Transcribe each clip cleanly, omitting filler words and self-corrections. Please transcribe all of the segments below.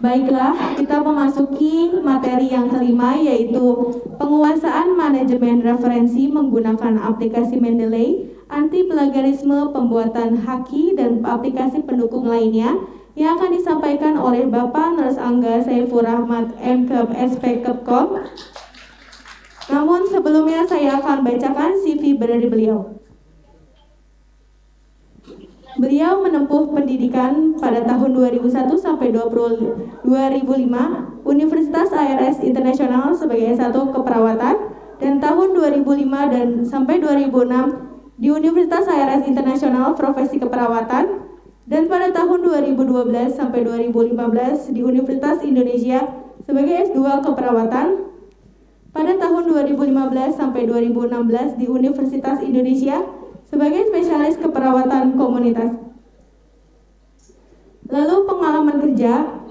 Baiklah, kita memasuki materi yang kelima, yaitu penguasaan manajemen referensi menggunakan aplikasi Mendeley, anti plagiarisme, pembuatan haki, dan aplikasi pendukung lainnya, yang akan disampaikan oleh Bapak Nurse Angga Saifur Rahmat MKep SP Kepkom. Namun sebelumnya saya akan bacakan CV dari beliau. Beliau menempuh pendidikan pada tahun 2001 sampai 2005 Universitas ARS Internasional sebagai S1 Keperawatan, dan tahun 2005 dan sampai 2006 di Universitas ARS Internasional Profesi Keperawatan, dan pada tahun 2012 sampai 2015 di Universitas Indonesia sebagai S2 Keperawatan. Pada tahun 2015 sampai 2016 di Universitas Indonesia sebagai spesialis keperawatan komunitas. Lalu pengalaman kerja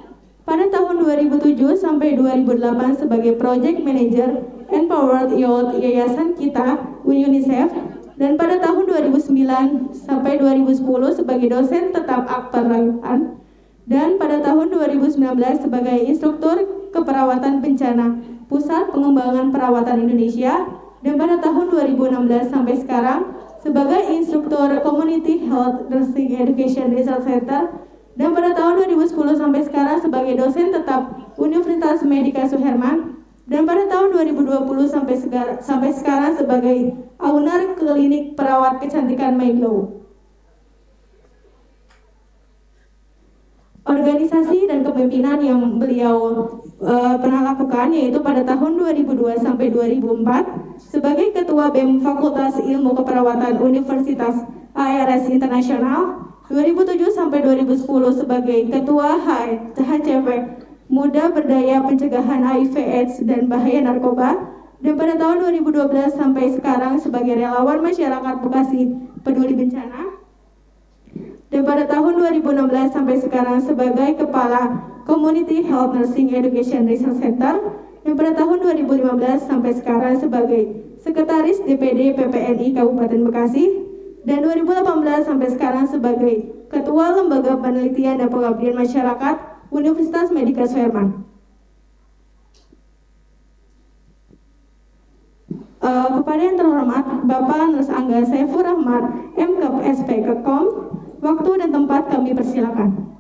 pada tahun 2007 sampai 2008 sebagai Project Manager Empowered Youth Yayasan Kita UNICEF, dan pada tahun 2009 sampai 2010 sebagai dosen tetap aktor layanan, dan pada tahun 2019 sebagai instruktur keperawatan bencana Pusat Pengembangan Perawatan Indonesia, dan pada tahun 2016 sampai sekarang sebagai instruktur Community Health Nursing Education Research Center, dan pada tahun 2010 sampai sekarang sebagai dosen tetap Universitas Medika Suherman, dan pada tahun 2020 sampai sekarang sebagai owner klinik perawat kecantikan Mayglow. Organisasi dan kepemimpinan yang beliau pernah lakukan yaitu pada tahun 2002 sampai 2004 sebagai Ketua BEM Fakultas Ilmu Keperawatan Universitas ARS Internasional, 2007 sampai 2010 sebagai Ketua HCV Muda Berdaya Pencegahan HIV/AIDS dan Bahaya Narkoba, dan pada tahun 2012 sampai sekarang sebagai relawan masyarakat Bekasi Peduli Bencana, dan pada tahun 2016 sampai sekarang sebagai Kepala Community Health Nursing Education Research Center, dan pada tahun 2015 sampai sekarang sebagai Sekretaris DPD PPNI Kabupaten Bekasi, dan 2018 sampai sekarang sebagai Ketua Lembaga Penelitian dan Pengabdian Masyarakat Universitas Medika Suherman. Kepada yang terhormat Bapak Nurse Angga Saifur Rahmat MKep SP Kepkom, waktu dan tempat kami persilakan.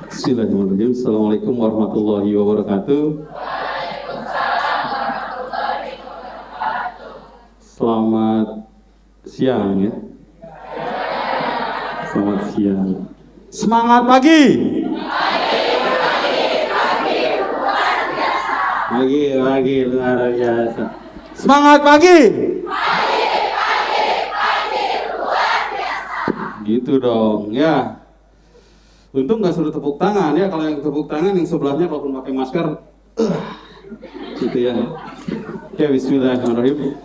Bismillahirrahmanirrahim. Assalamualaikum warahmatullahi wabarakatuh. Selamat siang ya. Selamat siang. Semangat pagi. Pagi luar biasa. Semangat pagi. Luar biasa. Gitu dong ya. Untung nggak suruh tepuk tangan ya. Kalau yang tepuk tangan yang sebelahnya kalaupun pakai masker, gitu ya. Oke, bismillahirrahmanirrahim.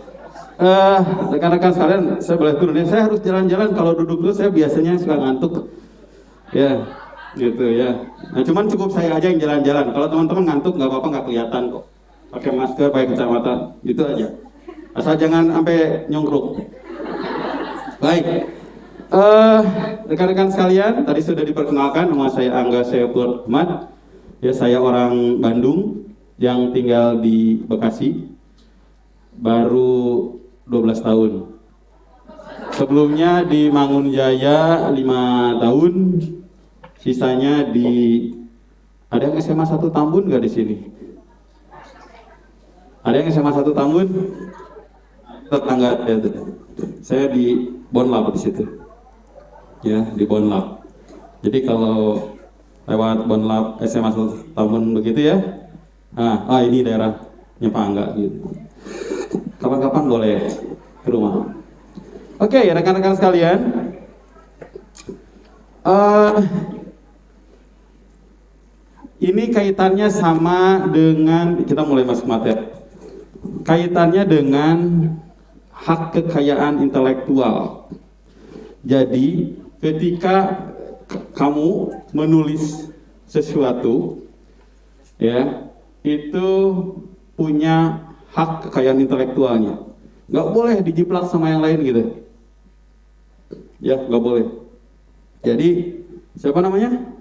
Rekan-rekan sekalian, saya boleh turun ya. Saya harus jalan-jalan. Kalau duduk dulu saya biasanya suka ngantuk. Ya, gitu ya. Nah, cuman cukup saya aja yang jalan-jalan. Kalau teman-teman ngantuk nggak apa-apa, nggak kelihatan kok. Pakai masker, pakai kacamata, gitu aja. Asal jangan sampai nyongkruk. Baik. Rekan-rekan sekalian, tadi sudah diperkenalkan, nama saya Angga Saifur Rahmat. Ya, saya orang Bandung yang tinggal di Bekasi. Baru 12 tahun. Sebelumnya di Mangunjaya 5 tahun. Sisanya di, ada yang SMA 1 Tambun nggak di sini? Ada yang SMA 1 Tambun? Tetangga ya, saya di Bonlab di situ. Ya, di Bonlab. Jadi kalau lewat Bonlab SMA 1 Tambun begitu ya. Ini daerahnya Pak Angga gitu. Kapan-kapan boleh ke rumah. Oke, rekan-rekan sekalian. Ini kaitannya sama dengan, kita mulai masuk materi. Kaitannya dengan hak kekayaan intelektual. Jadi, ketika kamu menulis sesuatu, ya, itu punya hak kekayaan intelektualnya. Nggak boleh dijiplak sama yang lain gitu. Ya, nggak boleh. Jadi, siapa namanya?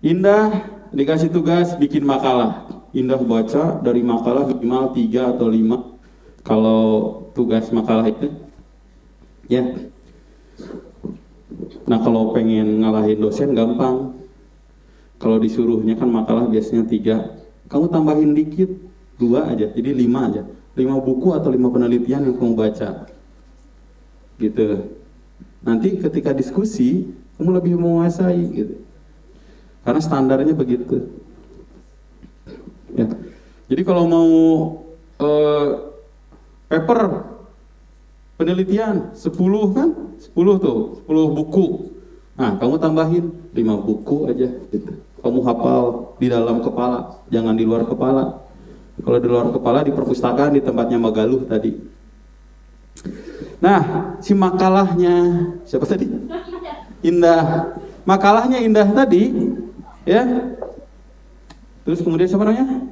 Indah dikasih tugas bikin makalah. Indah baca dari makalah minimal 3 atau 5 kalau tugas makalah itu. Ya. Nah, kalau pengen ngalahin dosen gampang. Kalau disuruhnya kan makalah biasanya 3. Kamu tambahin dikit, 2 aja, jadi 5 aja. 5 buku atau 5 penelitian yang kamu baca. Gitu. Nanti ketika diskusi, kamu lebih menguasai gitu. Karena standarnya begitu. Ya. Jadi kalau mau paper penelitian 10 kan? 10 tuh, 10 buku. Nah, kamu tambahin 5 buku aja gitu. Kamu hafal di dalam kepala, jangan di luar kepala. Kalau di luar kepala di perpustakaan di tempatnya Magaluh tadi. Nah, si makalahnya siapa tadi? Indah. Makalahnya Indah tadi, ya. Terus kemudian siapa namanya?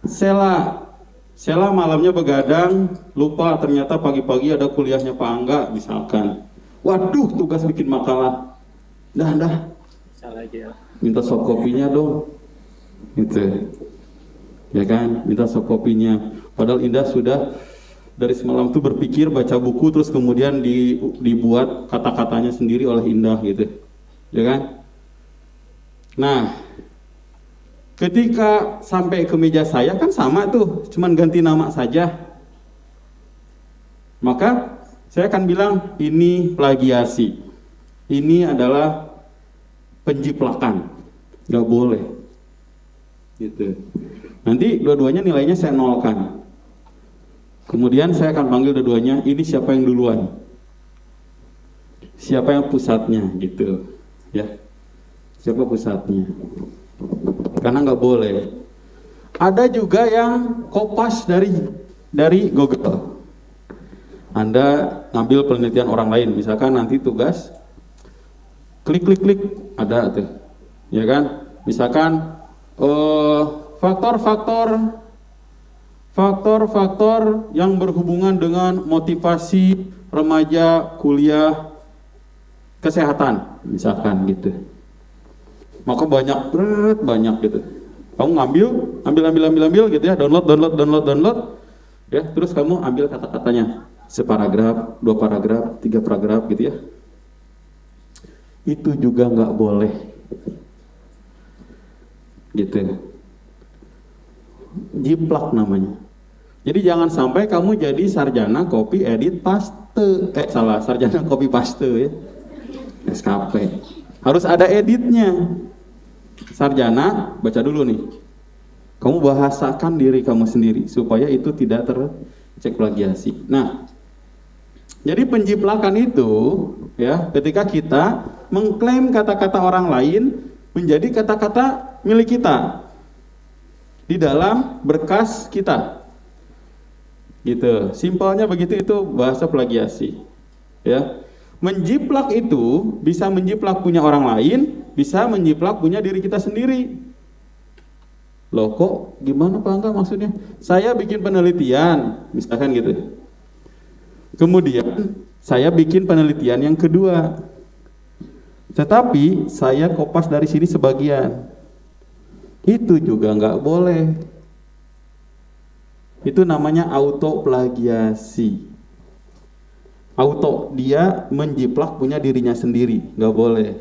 Sela malamnya begadang, lupa ternyata pagi-pagi ada kuliahnya Pak Angga misalkan. Waduh, tugas bikin makalah. Dah. Salah aja. Minta soft kopinya dong. Gitu. Ya kan, minta soft kopinya. Padahal Indah sudah dari semalam tuh berpikir baca buku terus kemudian dibuat kata-katanya sendiri oleh Indah gitu. Ya kan? Nah, ketika sampai ke meja saya kan sama tuh, cuman ganti nama saja. Maka saya akan bilang ini plagiasi. Ini adalah penjiplakan. Gak boleh. Gitu. Nanti dua-duanya nilainya saya nolkan. Kemudian saya akan panggil dua-duanya, ini siapa yang duluan? Siapa yang pusatnya gitu. Ya. Siapa pusatnya? Karena nggak boleh. Ada juga yang kopas dari Google. Anda ngambil penelitian orang lain, misalkan nanti tugas klik ada tuh, ya kan? Misalkan faktor yang berhubungan dengan motivasi remaja kuliah kesehatan, misalkan gitu. Maka banyak gitu. Kamu ambil gitu ya, download ya, terus kamu ambil kata-katanya separagraf, 2 paragraf, 3 paragraf gitu ya. Itu juga nggak boleh gitu. Jiplak namanya. Jadi jangan sampai kamu jadi sarjana copy edit paste. Sarjana copy paste ya. SKP. Harus ada editnya. Sarjana, baca dulu nih. Kamu bahasakan diri kamu sendiri supaya itu tidak tercek plagiasi. Nah, jadi penjiplakan itu ya, ketika kita mengklaim kata-kata orang lain menjadi kata-kata milik kita di dalam berkas kita. Gitu. Simpelnya begitu, itu bahasa plagiasi. Ya. Menjiplak itu bisa menjiplak punya orang lain, bisa menjiplak punya diri kita sendiri. Loh kok gimana Pak Angga maksudnya? Saya bikin penelitian, misalkan gitu. Kemudian saya bikin penelitian yang kedua. Tetapi saya kopas dari sini sebagian. Itu juga nggak boleh. Itu namanya auto plagiasi. Auto, dia menjiplak punya dirinya sendiri, nggak boleh.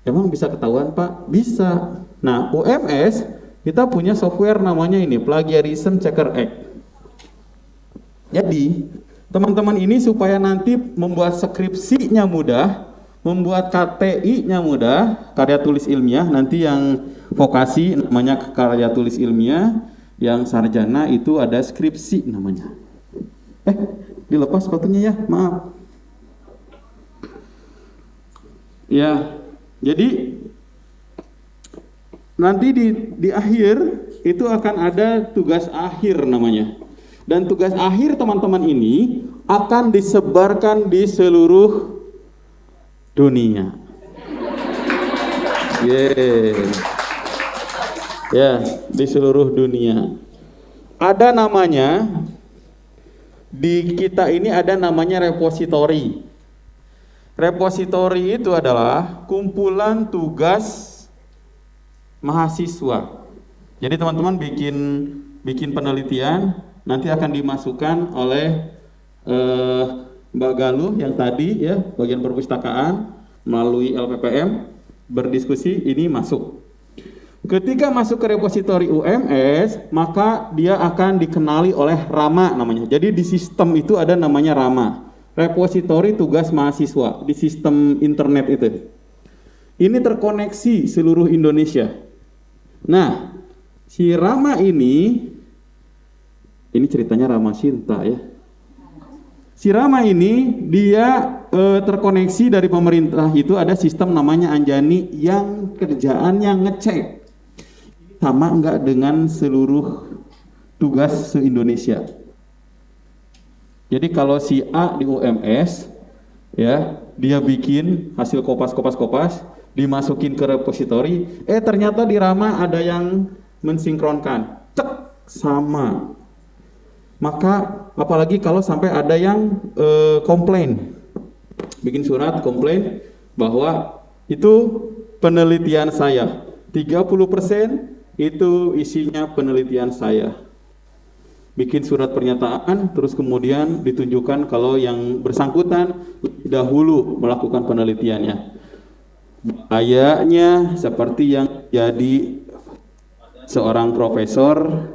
Emang bisa ketahuan Pak? Bisa. Nah, UMS kita punya software namanya ini, Plagiarism Checker Act. Jadi, teman-teman ini supaya nanti membuat skripsinya mudah, membuat KTI-nya mudah, karya tulis ilmiah, nanti yang vokasi namanya karya tulis ilmiah, yang sarjana itu ada skripsi namanya. Dilepas sepatunya ya, maaf. Ya, jadi nanti di akhir itu akan ada tugas akhir namanya. Dan tugas akhir teman-teman ini akan disebarkan di seluruh dunia. Ya, di seluruh dunia. Ada namanya di kita ini ada namanya repositori. Repositori itu adalah kumpulan tugas mahasiswa. Jadi teman-teman bikin penelitian, nanti akan dimasukkan oleh Mbak Galuh yang tadi ya, bagian perpustakaan melalui LPPM berdiskusi, ini masuk. Ketika masuk ke repositori UMS, maka dia akan dikenali oleh RAMA namanya. Jadi di sistem itu ada namanya RAMA, repositori tugas mahasiswa, di sistem internet itu. Ini terkoneksi seluruh Indonesia. Nah, si RAMA ini ceritanya Rama Sinta ya. Si RAMA ini dia terkoneksi dari pemerintah, itu ada sistem namanya Anjani yang kerjaannya ngecek sama enggak dengan seluruh tugas se-Indonesia. Jadi kalau si A di UMS ya, dia bikin hasil kopas, dimasukin ke repositori, ternyata di RAMA ada yang mensinkronkan, cek sama. Maka apalagi kalau sampai ada yang komplain, bikin surat komplain bahwa itu penelitian saya, 30% itu isinya penelitian saya. Bikin surat pernyataan, terus kemudian ditunjukkan kalau yang bersangkutan dahulu melakukan penelitiannya. Kayaknya seperti yang jadi seorang profesor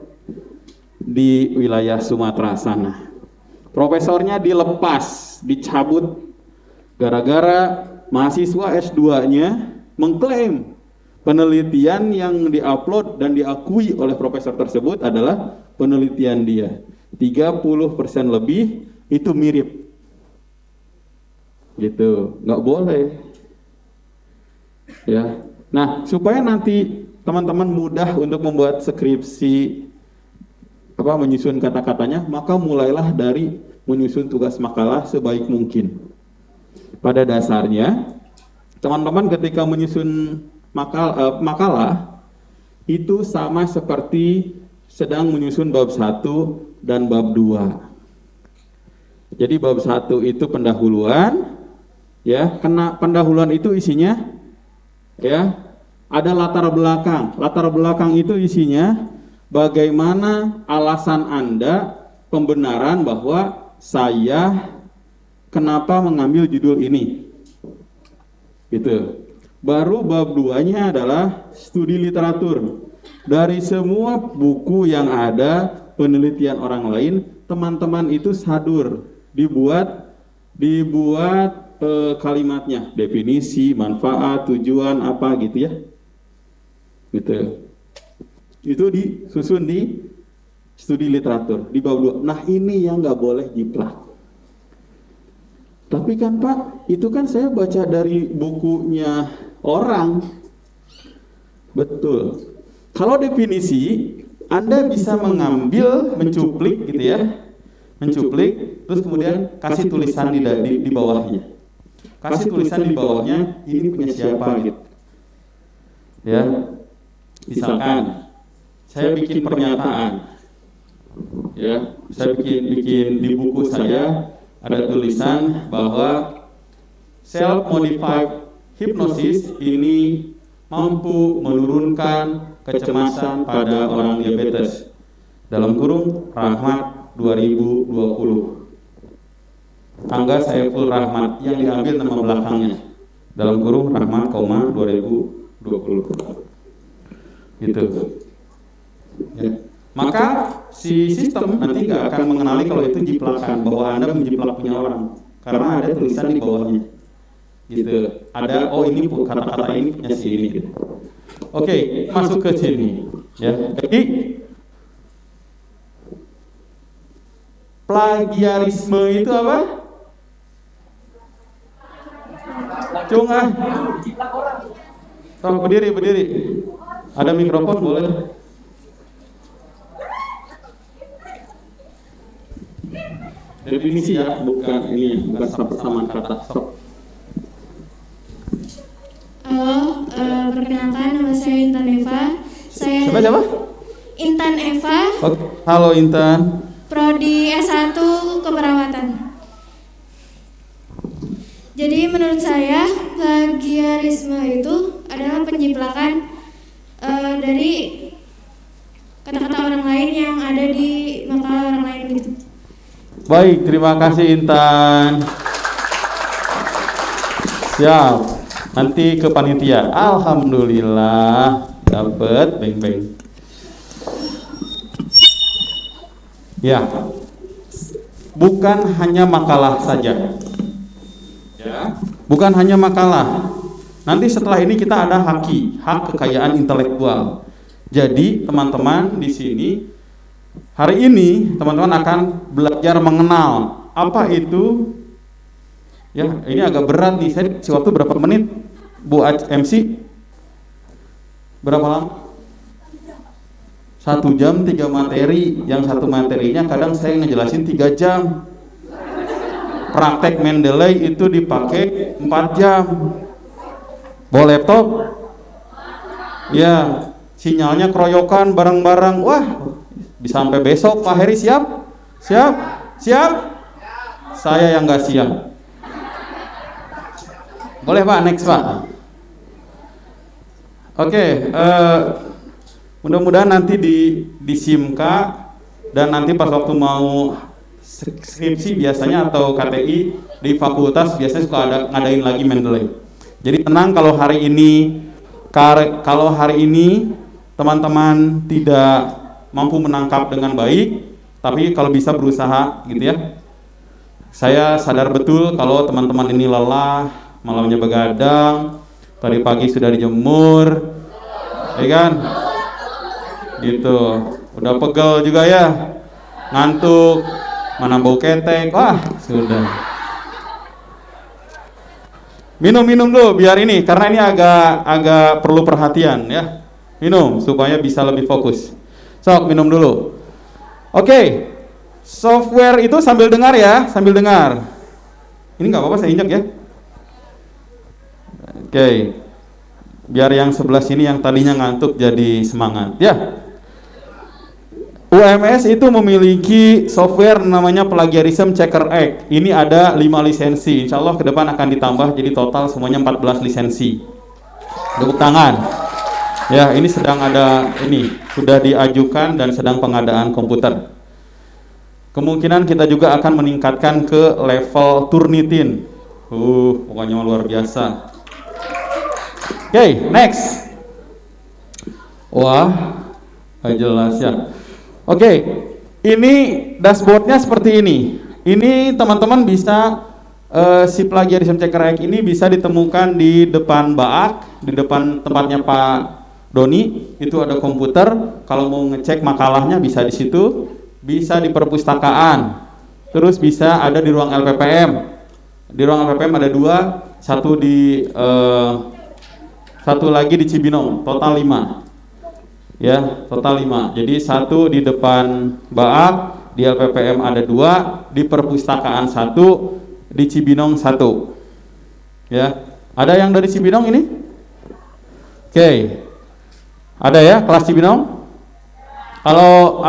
di wilayah Sumatera sana. Profesornya dilepas, dicabut gara-gara mahasiswa S2-nya mengklaim penelitian yang diupload dan diakui oleh profesor tersebut adalah penelitian dia. 30% lebih itu mirip. Gitu, nggak boleh. Ya. Nah, supaya nanti teman-teman mudah untuk membuat skripsi, menyusun kata-katanya, maka mulailah dari menyusun tugas makalah sebaik mungkin. Pada dasarnya, teman-teman ketika menyusun makalah itu sama seperti sedang menyusun bab 1 dan bab 2. Jadi bab 1 itu pendahuluan, ya, pendahuluan itu isinya ya ada latar belakang. Latar belakang itu isinya bagaimana alasan Anda pembenaran bahwa saya kenapa mengambil judul ini. Gitu. Baru bab 2-nya adalah studi literatur. Dari semua buku yang ada, penelitian orang lain, teman-teman itu sadur, dibuat kalimatnya, definisi, manfaat, tujuan, apa gitu ya. Gitu. Itu disusun di studi literatur, di bab 2. Nah ini yang nggak boleh jiplak. Tapi kan Pak, itu kan saya baca dari bukunya orang. Betul. Kalau definisi, Anda bisa mengambil, mencuplik gitu ya. Mencuplik, terus kemudian kasih tulisan di bawahnya. Kasih tulisan di bawahnya, ini punya siapa gitu. Ya. Misalkan saya bikin pernyataan. Ya, saya bikin di buku saya ada tulisan bahwa self modified hypnosis ini mampu menurunkan kecemasan pada orang diabetes. Dalam kurung Rahmat 2020. Angga Saiful Rahmat yang diambil nama belakangnya. Dalam kurung Rahmat, 2020. Gitu. Ya. Maka si sistem nanti nggak akan mengenali kalau itu jiplakan, bahwa Anda menjiplak punya orang, karena ada tulisan di bawahnya. Gitu. Ada ini kata-kata ini punya si ini. Gitu. Oke, masuk ke sini. Ya. Jadi plagiarisme itu apa? Cung ah. Sok berdiri. Ada mikrofon boleh? Definisi ya, bukan persamaan kata. Sok. Halo, perkenalkan nama saya Intan Eva. Siapa? Intan Eva. Halo Intan. Prodi S1 keperawatan. Jadi menurut saya plagiarisme itu adalah penjiplakan dari kata-kata orang lain yang ada di makalah orang lain gitu. Baik, terima kasih Intan. Siap. Nanti ke panitia. Alhamdulillah dapat beng-beng. Ya. Bukan hanya makalah saja. Ya, bukan hanya makalah. Nanti setelah ini kita ada hak kekayaan intelektual. Jadi teman-teman di sini hari ini teman-teman akan belajar mengenal apa itu. Ya, ini agak berat nih. Saya kasih waktu berapa menit, Bu MC? Berapa lama? 1 jam 3 materi. Yang satu materinya kadang saya ngejelasin 3 jam. Praktek Mendeley itu dipakai 4 jam. Bawa laptop? Ya, sinyalnya keroyokan bareng-bareng. Wah, bisa sampai besok. Pak Heri siap? Siap? Siap? Saya yang nggak siap. Boleh Pak, next Pak. Oke, mudah-mudahan nanti di SIMKA dan nanti pas waktu mau skripsi biasanya atau KTI di fakultas biasanya suka ngadain lagi Mendeley. Jadi tenang kalau hari ini teman-teman tidak mampu menangkap dengan baik, tapi kalau bisa berusaha gitu ya. Saya sadar betul kalau teman-teman ini lelah, malamnya begadang, tadi pagi sudah dijemur, ya kan? Gitu, udah pegel juga ya, ngantuk. Mana bau ketek, wah sudah. Minum dulu biar ini, karena ini agak perlu perhatian ya. Minum supaya bisa lebih fokus. Sok minum dulu. Oke, software itu sambil dengar ya, sambil dengar. Ini nggak apa-apa saya injak ya. Oke, biar yang sebelah sini yang tadinya ngantuk jadi semangat ya. UMS itu memiliki software namanya Plagiarism Checker Act. Ini ada 5 lisensi. Insya Allah ke depan akan ditambah jadi total semuanya 14 lisensi. Tepuk tangan. Ya, ini sedang ada, ini sudah diajukan dan sedang pengadaan komputer. Kemungkinan kita juga akan meningkatkan ke level Turnitin. Pokoknya luar biasa. Oke, next. Wah, gak jelas ya. Oke, ini dashboardnya seperti ini. Ini teman-teman bisa si Plagiarism Checker Act ini bisa ditemukan di depan BAAK, di depan tempatnya Pak Doni. Itu ada komputer. Kalau mau ngecek makalahnya bisa di situ, bisa di perpustakaan, terus bisa ada di ruang LPPM. Di ruang LPPM ada 2, satu lagi di Cibinong, total 5. Ya, total 5. Jadi 1 di depan BAAK, di LPPM ada 2, di perpustakaan 1, di Cibinong 1. Ya, ada yang dari Cibinong ini? Oke, ada ya kelas Cibinong? Kalau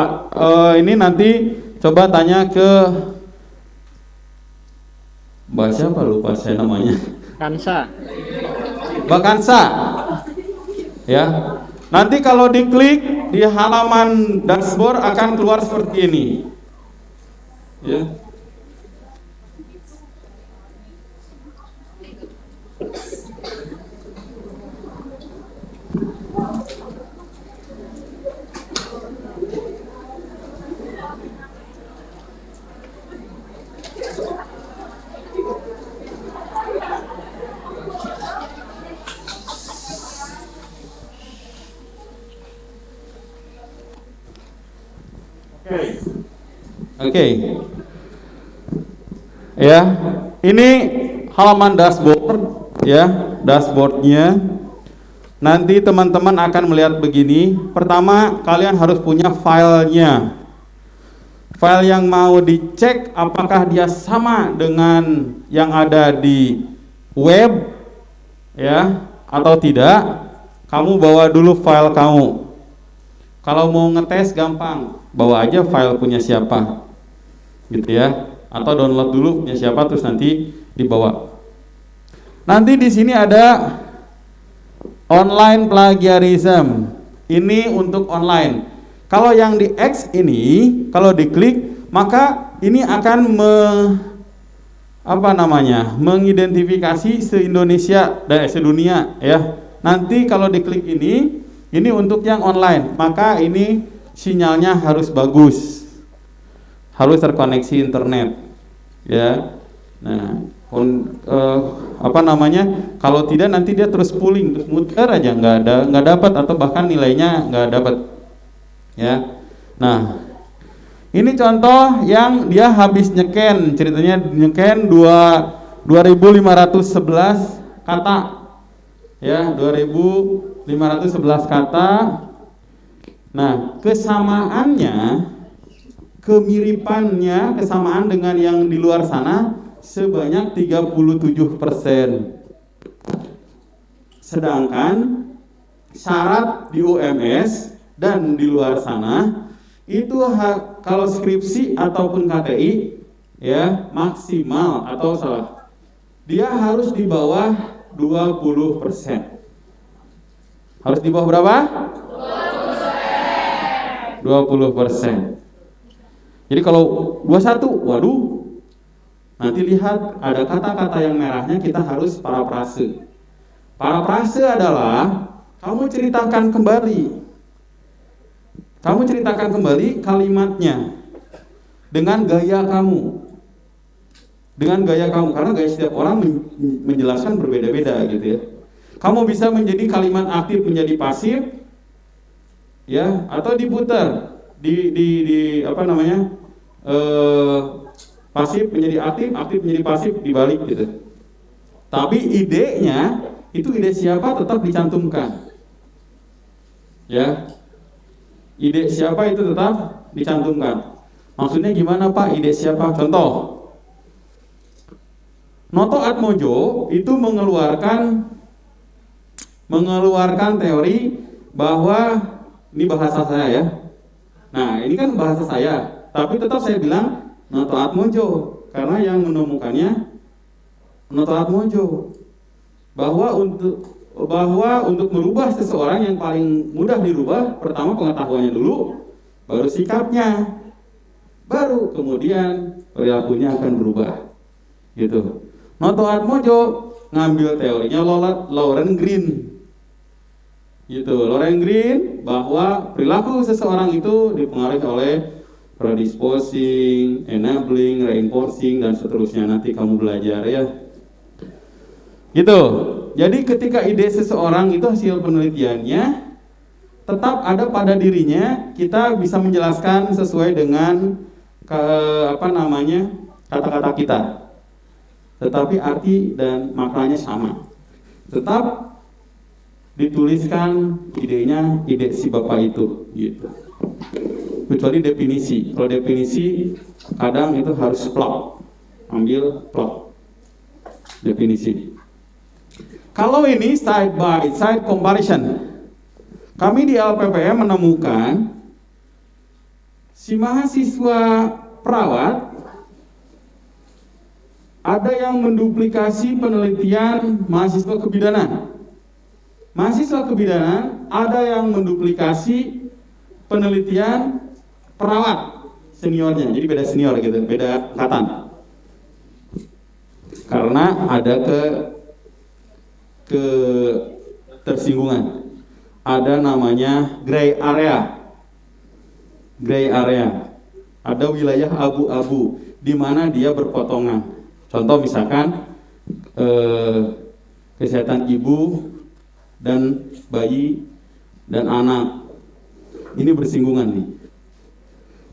ini nanti coba tanya ke Mbak siapa, lupa saya namanya. Kansa. Mbak Kansa. Ya. Nanti kalau diklik di halaman dashboard akan keluar seperti ini. Ya. Oke. Ya, ini halaman dashboard ya, dashboardnya. Nanti teman-teman akan melihat begini. Pertama, kalian harus punya filenya. File yang mau dicek apakah dia sama dengan yang ada di web ya atau tidak. Kamu bawa dulu file kamu. Kalau mau ngetes gampang, bawa aja file punya siapa. Gitu ya. atau download dulu punya siapa terus nanti dibawa. Nanti di sini ada online plagiarism. Ini untuk online. Kalau yang di X ini, kalau diklik, maka ini akan mengidentifikasi se-Indonesia dan sedunia ya. Nanti kalau diklik ini untuk yang online, maka ini sinyalnya harus bagus, harus terkoneksi internet ya. Nah, kalau tidak nanti dia terus pooling, terus muter aja, nggak dapat atau bahkan nilainya nggak dapat ya. Nah, ini contoh yang dia habis nyeken, ceritanya nyeken 2511 kata ya, 2511 kata. Nah, kesamaan dengan yang di luar sana sebanyak 37%. Sedangkan syarat di UMS dan di luar sana itu kalau skripsi ataupun KTI ya maksimal atau salah, dia harus di bawah 20%. Harus di bawah berapa? 20%. Jadi kalau 21, waduh, nanti lihat ada kata-kata yang merahnya, kita harus parafrase. Parafrase adalah kamu ceritakan kembali kalimatnya dengan gaya kamu. Karena gaya setiap orang menjelaskan berbeda-beda gitu ya. Kamu bisa menjadi kalimat aktif menjadi pasif ya, atau diputar pasif menjadi aktif, aktif menjadi pasif, dibalik gitu. Tapi idenya itu ide siapa tetap dicantumkan. Ya. Ide siapa itu tetap dicantumkan. Maksudnya gimana Pak? Ide siapa? Contoh. Noto Atmojo itu mengeluarkan teori bahwa ini bahasa saya ya. Nah, ini kan bahasa saya, tapi tetap saya bilang Noto Atmojo karena yang menemukannya Noto Atmojo. Bahwa untuk merubah seseorang yang paling mudah dirubah, pertama pengetahuannya dulu, baru sikapnya, baru kemudian perilakunya akan berubah. Gitu. Noto Atmojo ngambil teorinya Lauren Green. Gitu, Lauren Green bahwa perilaku seseorang itu dipengaruhi oleh predisposing, enabling, reinforcing dan seterusnya. Nanti kamu belajar ya. Gitu. Jadi ketika ide seseorang itu hasil penelitiannya tetap ada pada dirinya, kita bisa menjelaskan sesuai dengan kata-kata kita. Tetapi arti dan maknanya sama. Tetap dituliskan idenya, ide si bapak itu gitu. Kecuali definisi. Kalau definisi kadang itu harus plot. Ambil plot. Definisi. Kalau ini side by side comparison. Kami di LPPM menemukan si mahasiswa perawat ada yang menduplikasi penelitian mahasiswa kebidanan. Mahasiswa kebidanan ada yang menduplikasi penelitian perawat seniornya. Jadi beda senior gitu, beda angkatan. Karena ada tersinggungan. Ada namanya gray area. Gray area. Ada wilayah abu-abu di mana dia berpotongan. Contoh misalkan kesehatan ibu dan bayi dan anak. Ini bersinggungan nih.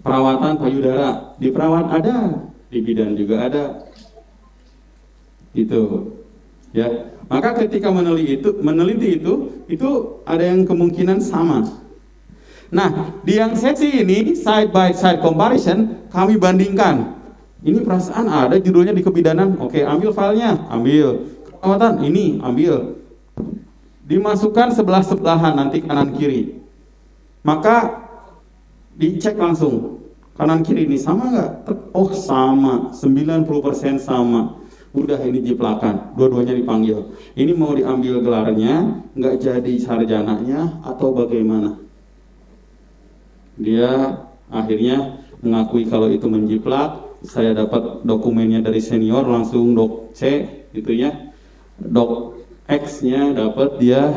Perawatan payudara, di perawat ada, di bidan juga ada. Itu. Ya. Maka ketika meneliti itu ada yang kemungkinan sama. Nah, di yang sesi ini side by side comparison kami bandingkan. Ini perasaan ada judulnya di kebidanan. Oke, ambil filenya, ambil. Perawatan ini, ambil. Dimasukkan sebelah-sebelahan nanti kanan kiri. Maka dicek langsung. Kanan kiri ini sama nggak? Oh sama, 90% sama. Udah ini jiplakan, dua-duanya dipanggil. Ini mau diambil gelarnya, nggak jadi sarjananya atau bagaimana? Dia akhirnya mengakui kalau itu menjiplak. Saya dapat dokumennya dari senior, langsung dok C gitu ya. Dok X-nya dapat, dia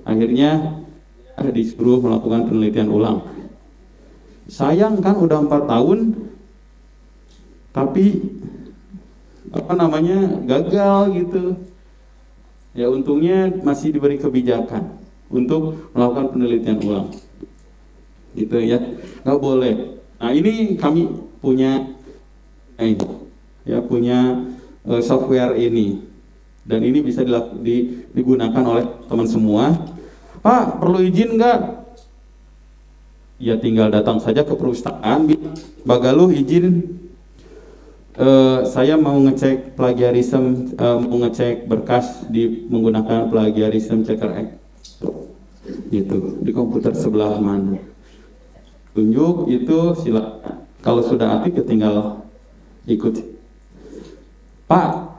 akhirnya disuruh melakukan penelitian ulang. Sayang kan udah 4 tahun, tapi gagal gitu. Ya untungnya masih diberi kebijakan untuk melakukan penelitian ulang. Gitu ya, nggak boleh. Nah ini kami punya software ini, dan ini bisa digunakan oleh teman semua. Pak, perlu izin nggak? Ya tinggal datang saja ke perusahaan, Bagaluh izin, saya mau ngecek plagiarisme, mau ngecek berkas menggunakan plagiarism checker act, gitu, di komputer sebelah mana. Tunjuk itu, silakan. Kalau sudah aktif ya tinggal ikut. Pak,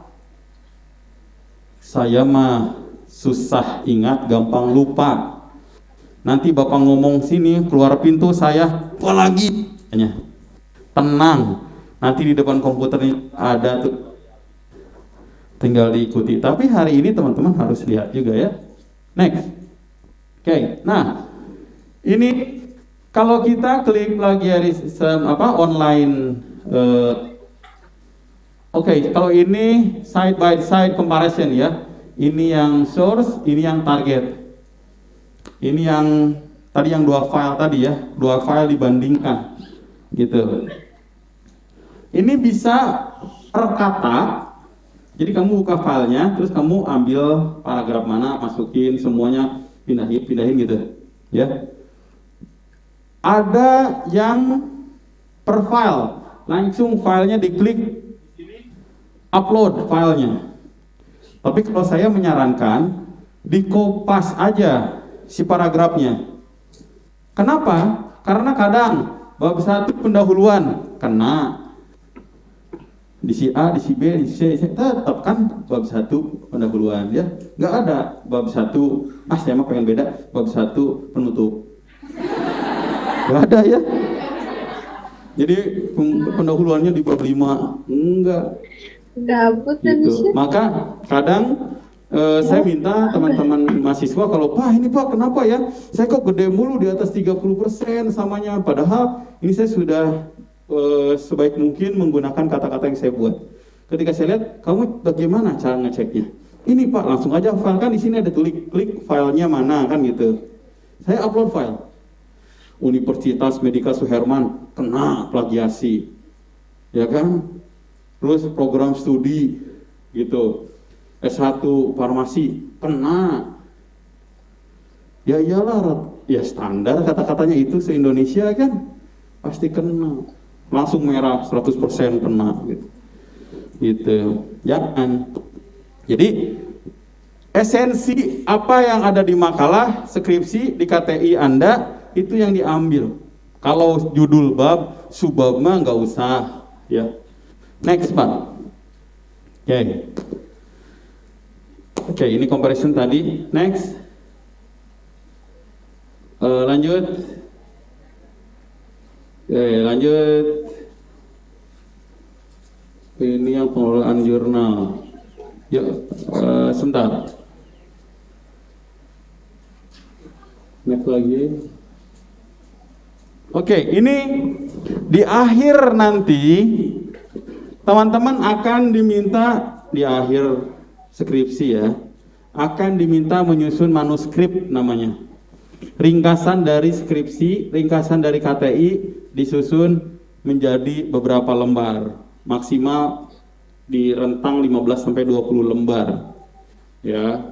saya mah susah ingat, gampang lupa. Nanti Bapak ngomong sini, keluar pintu saya, apa lagi? Tenang, nanti di depan komputernya ada tuh, tinggal diikuti. Tapi hari ini teman-teman harus lihat juga ya. Next. Oke, nah ini kalau kita klik plagiarism online, kalau ini side by side comparison ya. Ini yang source, ini yang target. Ini yang tadi yang 2 file tadi ya, 2 file dibandingkan gitu. Ini bisa per kata. Jadi kamu buka filenya, terus kamu ambil paragraf mana, masukin semuanya, pindahin gitu ya. Ada yang per file, langsung filenya diklik, upload filenya. Tapi kalau saya menyarankan, dikopas aja si paragrafnya. Kenapa? Karena kadang bab 1 pendahuluan kena, di si A, di si B, di si C, tetap kan bab 1 pendahuluan ya. Nggak ada bab 1, saya mah pengen beda, bab 1 penutup. Nggak ada ya. Jadi pendahuluannya di bab 5, enggak. Gitu. Maka kadang saya minta teman-teman mahasiswa, kalau Pak ini Pak kenapa ya, saya kok gede mulu di atas 30% samanya, padahal ini saya sudah sebaik mungkin menggunakan kata-kata yang saya buat. Ketika saya lihat, kamu bagaimana cara ngeceknya? Ini Pak, langsung aja file, kan di sini ada tulis klik filenya mana kan gitu. Saya upload file. Universitas Medika Suherman kena plagiasi, ya kan? Terus program studi gitu, S1 farmasi kena. Ya iyalah, ya standar kata-katanya itu se-Indonesia kan, pasti kena. Langsung merah 100% kena gitu. Gitu. Jangan. Jadi esensi apa yang ada di makalah skripsi di KTI Anda itu yang diambil. Kalau judul bab, subbab mah nggak usah ya. Next Pak. Oke, ini comparison tadi. Next. Lanjut. Lanjut. Ini yang pengelolaan jurnal. Yuk, sebentar. Next lagi. Oke, ini di akhir nanti teman-teman akan diminta di akhir skripsi ya, akan diminta menyusun manuskrip namanya. Ringkasan dari skripsi, ringkasan dari KTI disusun menjadi beberapa lembar, maksimal di rentang 15 sampai 20 lembar. Ya.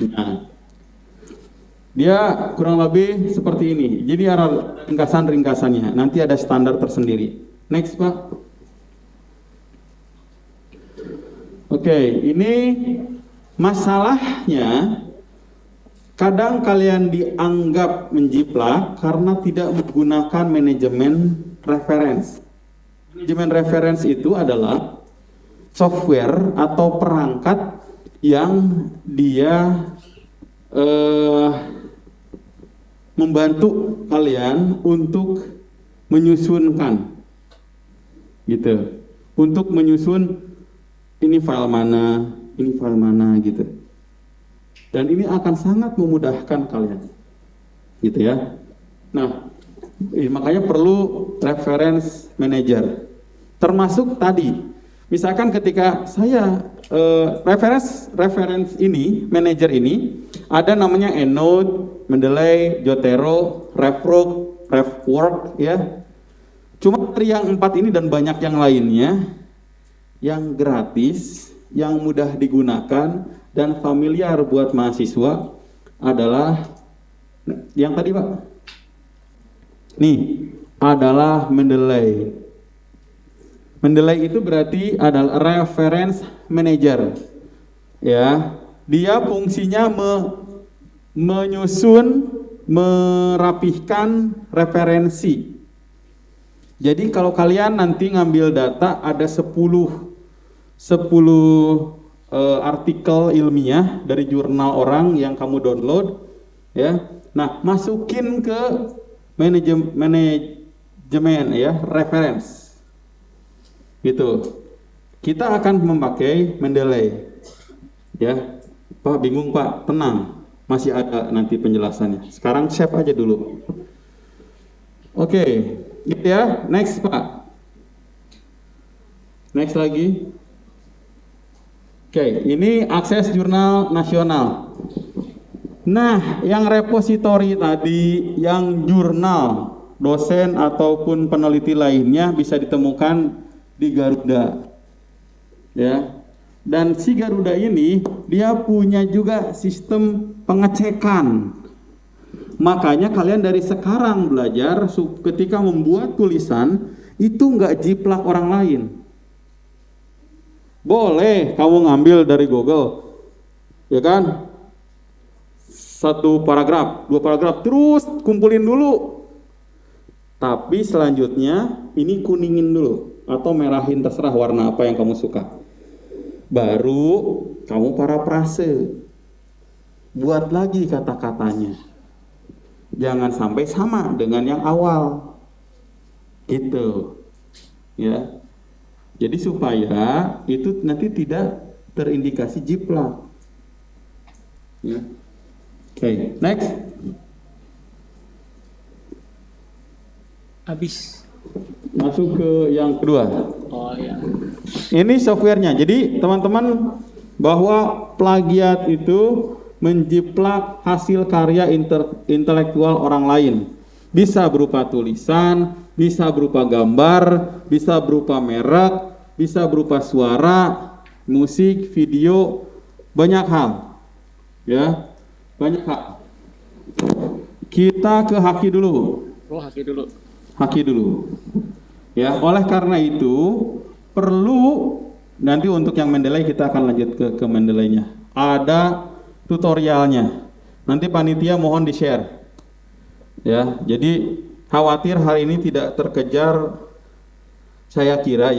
Nah, dia kurang lebih seperti ini. Jadi ada ringkasan-ringkasannya. Nanti ada standar tersendiri. Next, Pak. Oke, ini masalahnya Kadang kalian dianggap menjiplak karena tidak menggunakan manajemen reference. Manajemen reference itu adalah software atau perangkat yang dia membantu kalian untuk menyusunkan, gitu. Untuk menyusun ini file mana gitu. Dan ini akan sangat memudahkan kalian, gitu ya. Nah, makanya perlu reference manager. Termasuk tadi, misalkan ketika saya reference ini, manager ini, ada namanya EndNote, Mendeley, Zotero, RefWorks, ya. Cuma dari yang 4 ini dan banyak yang lainnya, yang gratis, yang mudah digunakan, dan familiar buat mahasiswa adalah yang tadi Pak. Nih, adalah Mendeley. Mendeley itu berarti adalah reference manager. Ya, dia fungsinya menyusun, merapihkan referensi. Jadi kalau kalian nanti ngambil data ada 10 artikel ilmiah dari jurnal orang yang kamu download, ya. Nah, masukin ke manajemen ya, reference. Gitu. Kita akan memakai Mendeley. Ya. Pak, bingung Pak, tenang. Masih ada nanti penjelasannya. Sekarang save aja dulu. Oke, gitu ya. Next, Pak. Next lagi. Oke, ini akses jurnal nasional. Nah, yang repositori tadi, yang jurnal dosen ataupun peneliti lainnya bisa ditemukan di Garuda. Ya. Dan si Garuda ini dia punya juga sistem pengecekan. Makanya kalian dari sekarang belajar ketika membuat tulisan itu nggak jiplak orang lain. Boleh kamu ngambil dari Google, ya kan? 1 paragraf, 2 paragraf, terus kumpulin dulu. Tapi selanjutnya ini kuningin dulu atau merahin, terserah warna apa yang kamu suka. Baru kamu parafrase, buat lagi kata-katanya. Jangan sampai sama dengan yang awal, gitu, ya. Jadi supaya itu nanti tidak terindikasi jiplak. Ya. Oke, next. Habis. Masuk ke yang kedua. Oh ya. Ini softwarenya. Jadi teman-teman, bahwa plagiat itu menjiplak hasil karya intelektual orang lain. Bisa berupa tulisan, bisa berupa gambar, bisa berupa merek, bisa berupa suara, musik, video, banyak hal. Ya, banyak hal. Kita ke Haki dulu. Oh, Haki dulu. Haki dulu. Ya, oleh karena itu perlu nanti untuk yang Mendeley kita akan lanjut ke Mendeley-nya. Ada tutorialnya. Nanti panitia mohon di-share. Ya, jadi khawatir hari ini tidak terkejar. Saya kira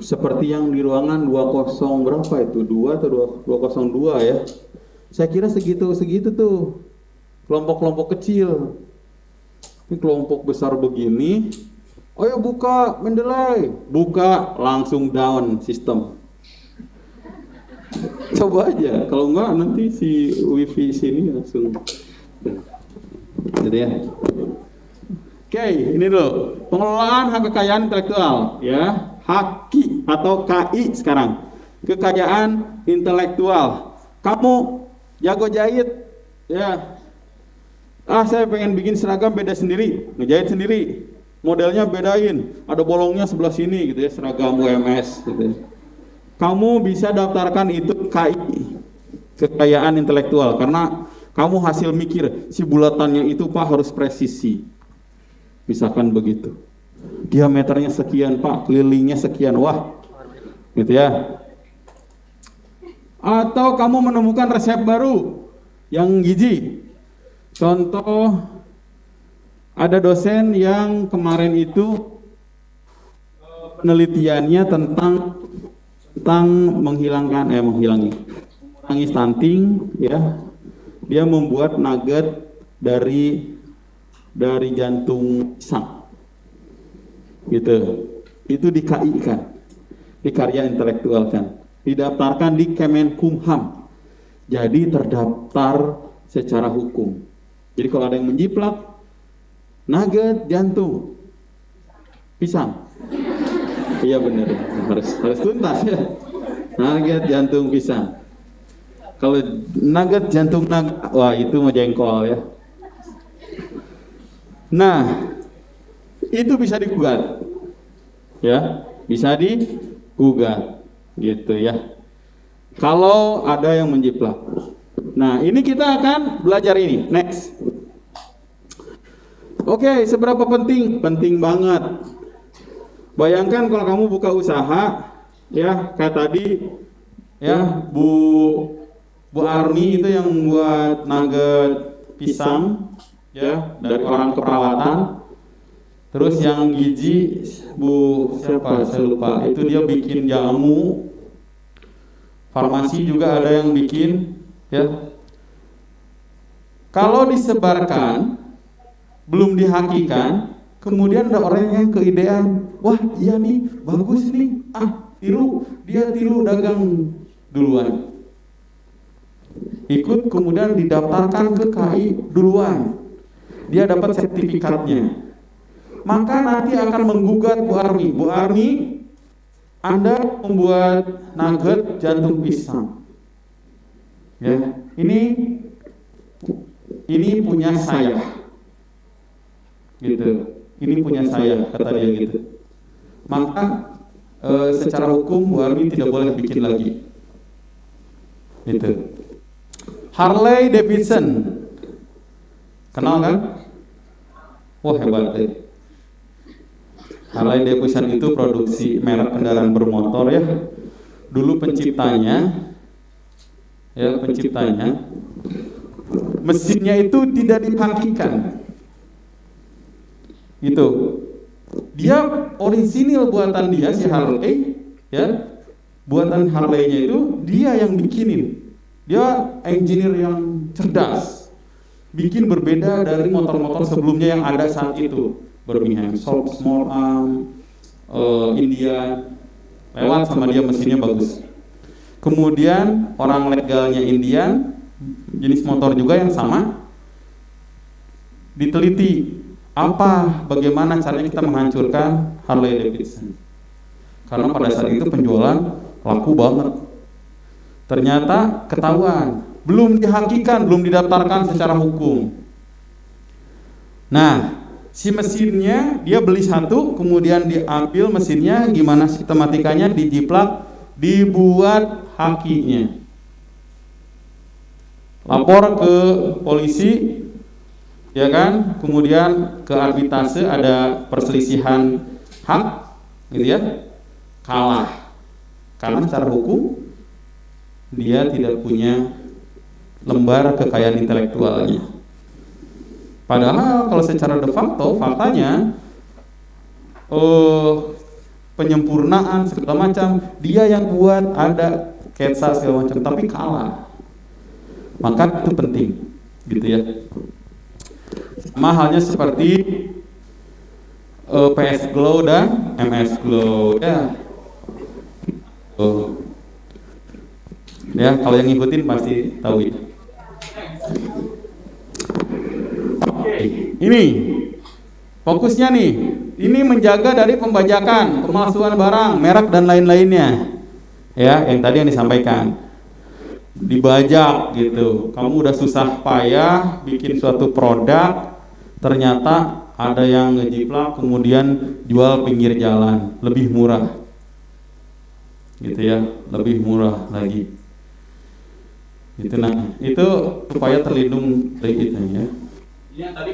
seperti yang di ruangan 20 berapa itu? 2 atau 202 ya. Saya kira segitu tuh. Kelompok-kelompok kecil. Ini kelompok besar begini. Ayo buka Mendeley. Buka langsung down sistem. Coba aja. Kalau enggak nanti si wifi sini langsung. Gitu ya. Oke, ini dulu pengelolaan hak kekayaan intelektual, ya, HAKI atau KI sekarang, kekayaan intelektual. Kamu jago jahit, ya, saya pengen bikin seragam beda sendiri, ngejahit sendiri, modelnya bedain, ada bolongnya sebelah sini, gitu ya, seragam UMS, gitu ya. Kamu bisa daftarkan itu KI, kekayaan intelektual, karena kamu hasil mikir, si bulatannya itu Pak harus presisi. Misalkan begitu. Diameternya sekian Pak, kelilingnya sekian, wah. Gitu ya. Atau kamu menemukan resep baru. Yang gizi, contoh ada dosen yang kemarin itu penelitiannya tentang mengurangi stunting, ya. Dia membuat nugget dari jantung pisang, gitu. Itu di KI kan, di karya intelektual kan, didaftarkan di Kemenkumham, jadi terdaftar secara hukum. Jadi kalau ada yang menjiplak nugget jantung pisang, iya benar, harus tuntas ya. Nugget jantung pisang. Kalau nugget jantung wah itu mau jengkol ya. Nah, itu bisa digugat, ya, bisa digugat, gitu ya. Kalau ada yang menjiplak. Nah, ini kita akan belajar ini. Next. Oke, seberapa penting? Penting banget. Bayangkan kalau kamu buka usaha, ya, kayak tadi, ya, Bu Armi itu yang membuat nugget pisang, ya, dari orang keperawatan. Terus yang gizi Bu siapa? Saya lupa. Itu dia bikin jamu. Farmasi juga ada yang bikin, ya. Kalau disebarkan, belum dihakikan, kemudian ada orang yang keidean, wah iya nih, bagus nih, dia tiru dagang duluan. Ikut kemudian didaftarkan ke KI duluan. Dia dapat sertifikatnya. Maka nanti akan menggugat Bu Armi. Bu Armi, Anda membuat nugget jantung pisang. Ya, ini punya saya. Gitu. Ini punya saya, kata dia gitu. Maka secara hukum Bu Armi tidak boleh bikin lagi. Gitu. Harley Davidson, kenal kan? Wah hebat ya. Harley Davidson itu produksi merek kendaraan bermotor ya. Dulu penciptanya, mesinnya itu tidak dipakikan. Gitu. Dia orisinil buatan dia si Harley, ya. Buatan Harley-nya itu dia yang bikinin. Dia engineer yang cerdas, bikin berbeda dari motor-motor sebelumnya yang ada saat itu. Birmingham, Small Arm, India, lewat sama dia mesinnya bagus. Kemudian orang legalnya Indian, jenis motor juga yang sama, diteliti bagaimana caranya kita menghancurkan Harley Davidson. Karena pada saat itu penjualan laku banget. Ternyata ketahuan, belum dihakikan, belum didaftarkan secara hukum. Nah, si mesinnya dia beli satu, kemudian diambil mesinnya, gimana sistematikanya, dijiplak, dibuat hakinya. Lapor ke polisi, ya kan? Kemudian ke arbitrase, ada perselisihan hak, gitu ya, kalah. Karena secara hukum dia tidak punya lembar kekayaan intelektualnya. Padahal kalau secara de facto, faktanya penyempurnaan segala macam dia yang buat, ada sketsa segala macam, tapi kalah. Maka itu penting, gitu ya. Sama halnya seperti PS Glow dan MS Glow, ya. Ya, kalau yang ngikutin pasti tahu ya. Oke, ini fokusnya nih. Ini menjaga dari pembajakan, pemalsuan barang, merek dan lain-lainnya. Ya, yang tadi yang disampaikan. Dibajak gitu. Kamu udah susah payah bikin suatu produk, ternyata ada yang ngejiplak kemudian jual pinggir jalan, lebih murah. Gitu ya, lebih murah lagi. Gitu, nah, itu supaya terlindung dari itu ya.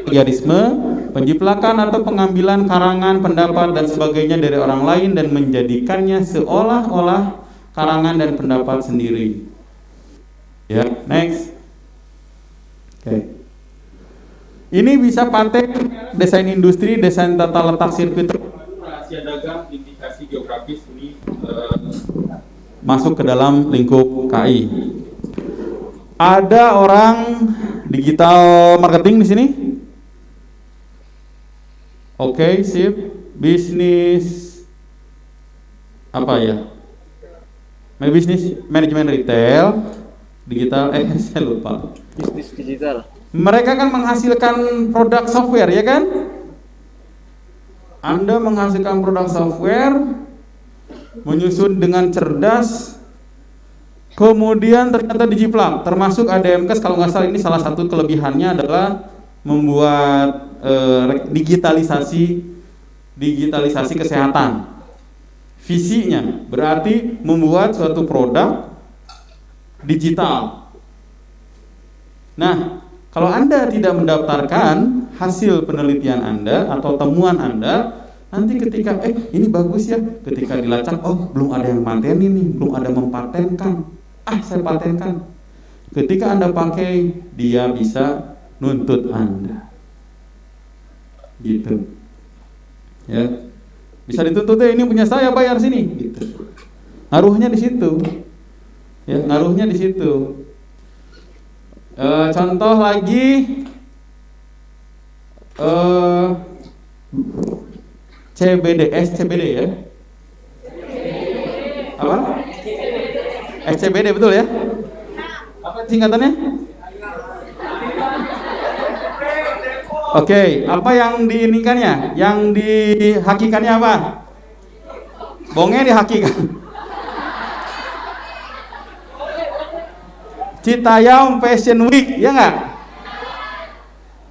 Plagiarisme, penjiplakan atau pengambilan karangan, pendapat dan sebagainya dari orang lain dan menjadikannya seolah-olah karangan dan pendapat sendiri. Ya, next. Oke. Ini bisa paten desain industri, desain tata letak sirkuit, rahasia dagang, indikasi geografis ini masuk ke dalam lingkup KI. Ada orang digital marketing di sini? Oke, sip. Bisnis apa ya? Bisnis manajemen retail, digital. Saya lupa. Bisnis digital. Mereka kan menghasilkan produk software, ya kan? Anda menghasilkan produk software, menyusun dengan cerdas, kemudian ternyata dijiplak. Termasuk ADMKes, kalau nggak salah ini salah satu kelebihannya adalah membuat digitalisasi kesehatan. Visinya berarti membuat suatu produk digital. Nah, kalau Anda tidak mendaftarkan hasil penelitian Anda atau temuan Anda, nanti ketika ini bagus ya, ketika dilacak, oh belum ada yang paten ini, belum ada mempatenkan, saya patenkan. Ketika Anda pakai, dia bisa nuntut Anda. Gitu. Ya. Bisa dituntut, ini punya saya, bayar sini, gitu. Ngaruhnya di situ. Ya, ngaruhnya di situ. Contoh lagi SCBD ya. Apa? SCBD betul ya? Apa singkatannya? Oke, apa yang diinikannya? Yang dihakikannya apa? Bongnya dihakikan. Citayam Fashion Week, ya nggak?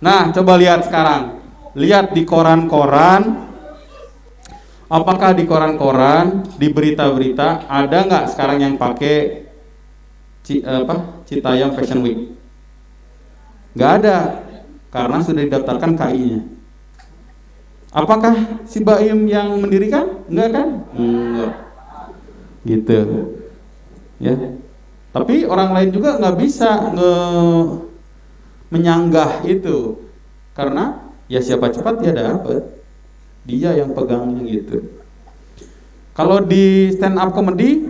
Nah, coba lihat sekarang. Lihat di koran-koran. Apakah di koran-koran, di berita-berita ada nggak sekarang yang pakai Citayam Fashion Week? Nggak ada, karena sudah didaftarkan KI-nya. Apakah si Baim yang mendirikan? Enggak kan? Enggak. Gitu. Ya. Tapi orang lain juga nggak bisa menyanggah itu, karena ya siapa cepat dia dapat, dia yang pegangnya gitu. Kalau di stand up komedi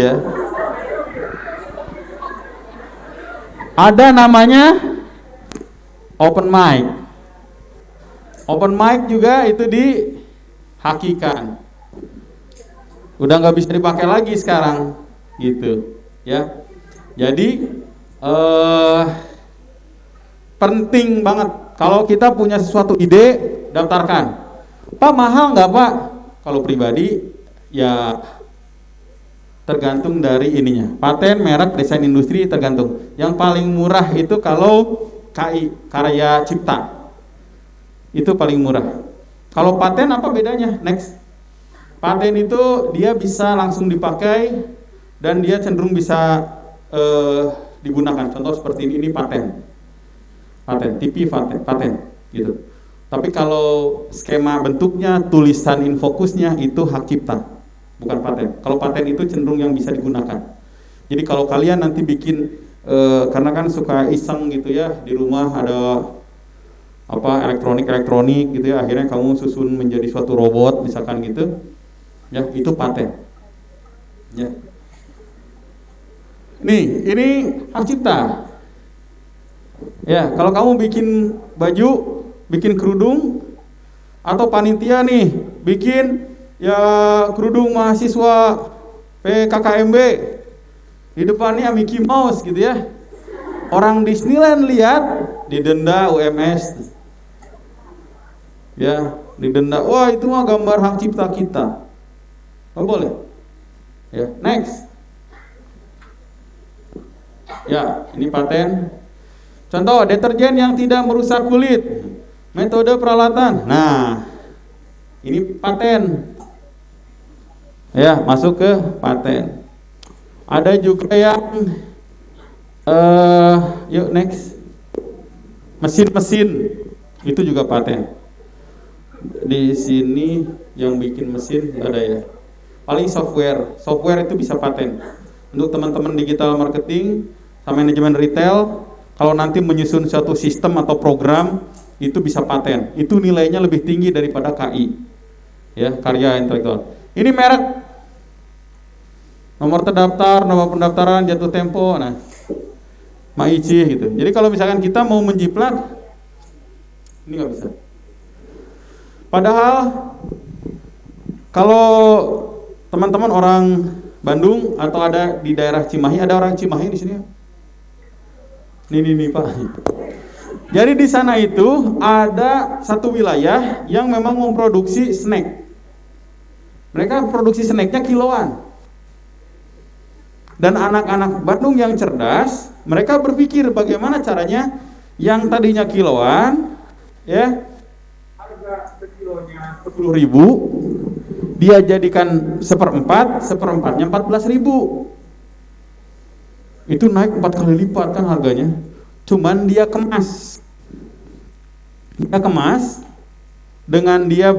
ya, ada namanya open mic. Open mic juga itu dihakikan. Udah nggak bisa dipakai lagi sekarang, gitu, ya. Jadi penting banget kalau kita punya sesuatu ide, daftarkan. Pak, mahal nggak Pak? Kalau pribadi, ya tergantung dari ininya. Paten, merek, desain industri tergantung. Yang paling murah itu kalau KI, karya cipta, itu paling murah. Kalau paten apa bedanya? Next. Paten itu dia bisa langsung dipakai dan dia cenderung bisa digunakan. Contoh seperti ini paten, TV paten, gitu. Tapi kalau skema bentuknya, tulisan infokusnya itu hak cipta, bukan paten. Kalau paten itu cenderung yang bisa digunakan. Jadi kalau kalian nanti bikin, karena kan suka iseng gitu ya, di rumah ada elektronik gitu ya, akhirnya kamu susun menjadi suatu robot misalkan gitu. Ya, itu paten. Ya. Nih, ini hak cipta. Ya, kalau kamu bikin baju, bikin kerudung, atau panitia nih, bikin ya kerudung mahasiswa PKKMB, di depannya Mickey Mouse gitu ya. Orang Disneyland lihat, didenda UMS. Ya, didenda. Wah, itu mah gambar hak cipta kita. Oh, boleh. Ya, next. Ya, ini paten. Contoh, deterjen yang tidak merusak kulit. Metode peralatan. Nah, ini paten. Ya, masuk ke paten. Ada juga yang yuk next. Mesin-mesin. Itu juga paten. Di sini yang bikin mesin ada ya. Paling software itu bisa paten. untuk teman-teman digital marketing sama manajemen retail, kalau nanti menyusun suatu sistem atau program itu bisa paten. Itu nilainya lebih tinggi daripada KI. Ya, karya intelektual. Ini merek, nomor terdaftar, nomor pendaftaran, jatuh tempo, nah Maici gitu. Jadi kalau misalkan kita mau menjiplak, ini nggak bisa. Padahal kalau teman-teman orang Bandung atau ada di daerah Cimahi, ada orang Cimahi di sini. Nih Pak. Jadi di sana itu ada satu wilayah yang memang memproduksi snack. Mereka produksi snacknya kiloan. Dan anak-anak Bandung yang cerdas, mereka berpikir bagaimana caranya yang tadinya kiloan, ya, harga sekilonya 10.000, dia jadikan seperempatnya 14.000. Itu naik 4 kali lipat kan harganya. Cuman dia kemas dengan dia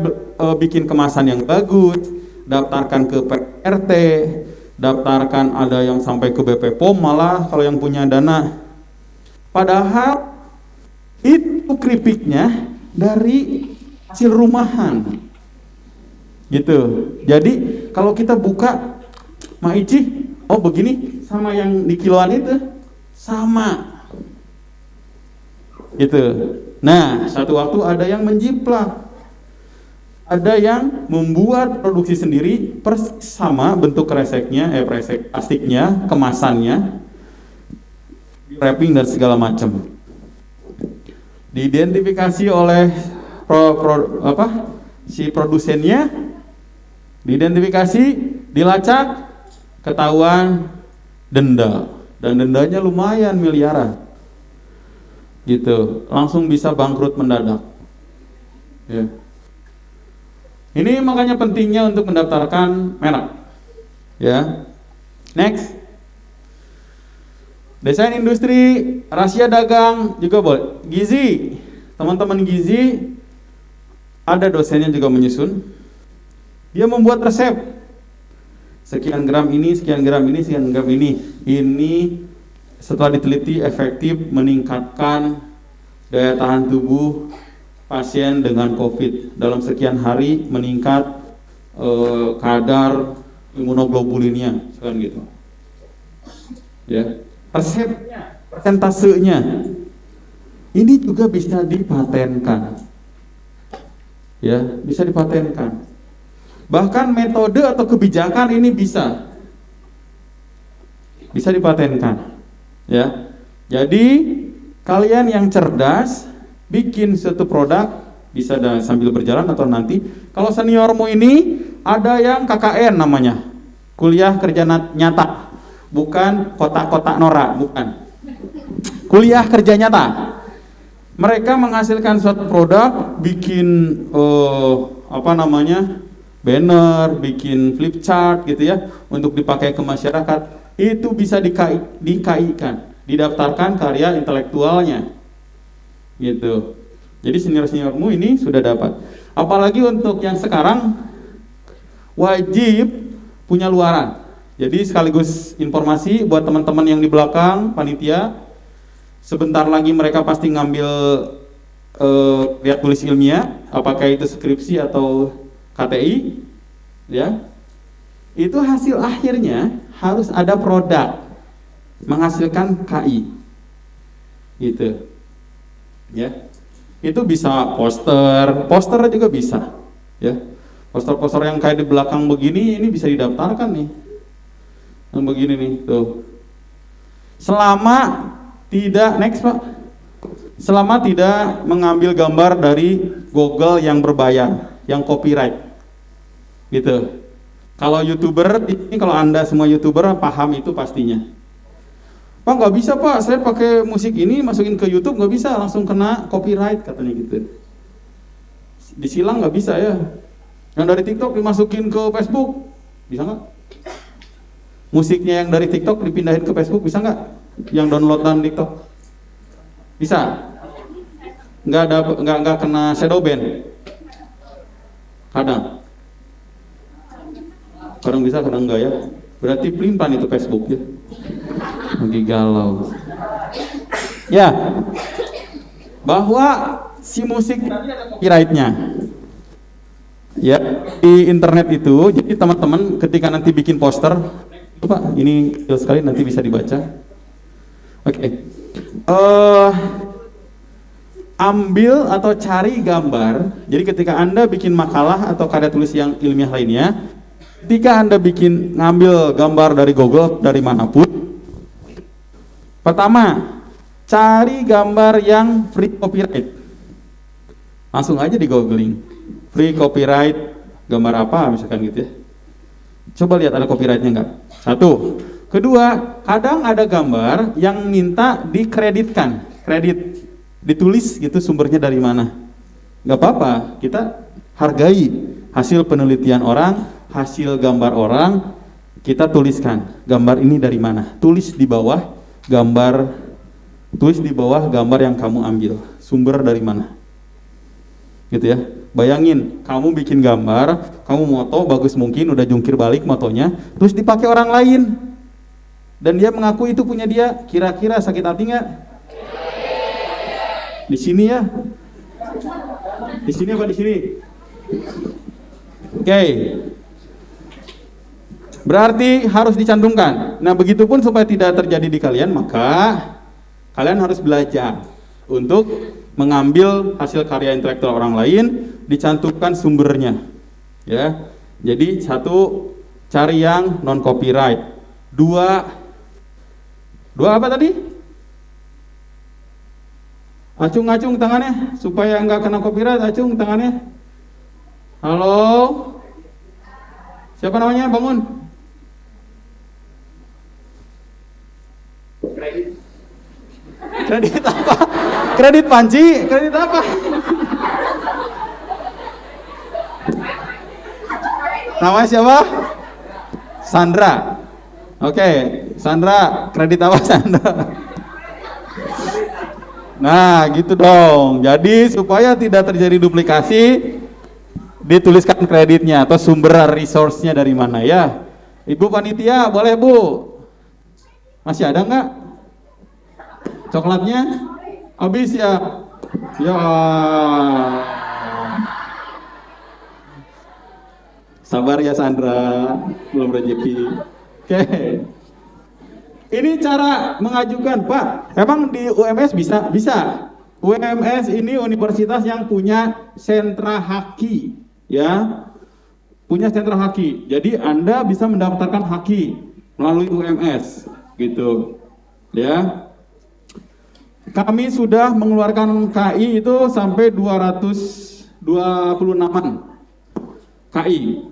bikin kemasan yang bagus, daftarkan ke PRT, daftarkan, ada yang sampai ke BP POM malah kalau yang punya dana. Padahal itu keripiknya dari hasil rumahan gitu. Jadi kalau kita buka Maici, oh begini sama yang di kiloan itu sama gitu. Nah, satu waktu ada yang menjiplak, ada yang membuat produksi sendiri persis sama bentuk kreseknya, kresek plastiknya, kemasannya, wrapping dan segala macam. Diidentifikasi oleh si produsennya, diidentifikasi, dilacak, ketahuan, denda, dan dendanya lumayan miliaran. Gitu, langsung bisa bangkrut mendadak. Ya. Ini makanya pentingnya untuk mendaftarkan merek. Ya. Next. Desain industri, rahasia dagang juga boleh. Gizi, teman-teman gizi, ada dosennya juga menyusun. Dia membuat resep. Sekian gram ini, sekian gram ini, sekian gram ini. Ini setelah diteliti efektif meningkatkan daya tahan tubuh pasien dengan COVID. Dalam sekian hari meningkat kadar imunoglobulinnya, sekarang gitu. Ya, resepnya, persentasenya, ini juga bisa dipatenkan. Ya, bisa dipatenkan. Bahkan metode atau kebijakan ini bisa dipatenkan. Ya, jadi kalian yang cerdas bikin suatu produk bisa sambil berjalan atau nanti. Kalau seniormu ini ada yang KKN namanya, kuliah kerja nyata, bukan kotak-kotak norak, bukan. Kuliah kerja nyata. Mereka menghasilkan suatu produk, bikin banner, bikin flip chart gitu ya, untuk dipakai ke masyarakat. Itu bisa di-KI-kan, didaftarkan karya intelektualnya gitu. Jadi senior-seniormu ini sudah dapat. Apalagi untuk yang sekarang wajib punya luaran. Jadi sekaligus informasi buat teman-teman yang di belakang panitia, sebentar lagi mereka pasti ngambil lihat tulis ilmiah, apakah itu skripsi atau KTI, ya. Itu hasil akhirnya harus ada produk menghasilkan KI gitu ya. Itu bisa poster juga bisa ya. Poster-poster yang kayak di belakang begini, ini bisa didaftarkan nih, yang begini nih tuh, selama tidak selama tidak mengambil gambar dari Google yang berbayar, yang copyright gitu. Kalau YouTuber, ini kalau Anda semua YouTuber paham itu pastinya. Pak, nggak bisa Pak, saya pakai musik ini masukin ke YouTube nggak bisa, langsung kena copyright katanya gitu. Disilang nggak bisa ya. Yang dari TikTok dimasukin ke Facebook, bisa nggak? Musiknya yang dari TikTok dipindahin ke Facebook, bisa nggak? Yang download dan TikTok, bisa? Nggak kena shadow ban? Kadang bisa, kadang enggak ya. Berarti pelin-pelan itu Facebook ya. Lagi galau. Ya. Bahwa si musik tadi ada copyright-nya. Ya, di internet itu, jadi teman-teman ketika nanti bikin poster, Pak, ini kecil sekali nanti bisa dibaca. Oke. Ambil atau cari gambar. Jadi ketika Anda bikin makalah atau karya tulis yang ilmiah lainnya, ketika Anda ngambil gambar dari Google dari manapun, pertama, cari gambar yang free copyright. Langsung aja di googling, free copyright gambar apa misalkan gitu ya. Coba lihat ada copyrightnya enggak? Satu. Kedua, kadang ada gambar yang minta dikreditkan, kredit. Ditulis gitu sumbernya dari mana. Gak apa-apa, kita hargai hasil penelitian orang, hasil gambar orang, kita tuliskan gambar ini dari mana. Tulis di bawah gambar yang kamu ambil, sumber dari mana. Gitu ya. Bayangin, kamu bikin gambar, kamu moto bagus mungkin, udah jungkir balik motonya, terus dipakai orang lain. Dan dia mengaku itu punya dia, kira-kira sakit hati nggak? Di sini ya. Di sini apa di sini? Oke. Berarti harus dicantumkan. Nah, begitupun supaya tidak terjadi di kalian, maka kalian harus belajar untuk mengambil hasil karya intelektual orang lain, dicantumkan sumbernya. Ya. Jadi satu, cari yang non copyright. Dua apa tadi? Acung-acung tangannya supaya nggak kena copyright. Acung tangannya. Halo, siapa namanya? Bangun. Kredit apa? Kredit panci? Kredit apa? Namanya siapa? Sandra. Oke, Sandra, kredit apa Sandra? Nah, gitu dong. Jadi supaya tidak terjadi duplikasi, dituliskan kreditnya atau sumber resource-nya dari mana ya. Ibu panitia, boleh Bu? Masih ada nggak? Coklatnya? Habis ya? Ya. Sabar ya Sandra, belum rezeki. Oke. Ini cara mengajukan, Pak. Emang di UMS bisa? Bisa. UMS ini universitas yang punya sentra haki, ya. Punya sentra haki. Jadi Anda bisa mendaftarkan haki melalui UMS, gitu. Ya. Kami sudah mengeluarkan KI itu sampai 226-an KI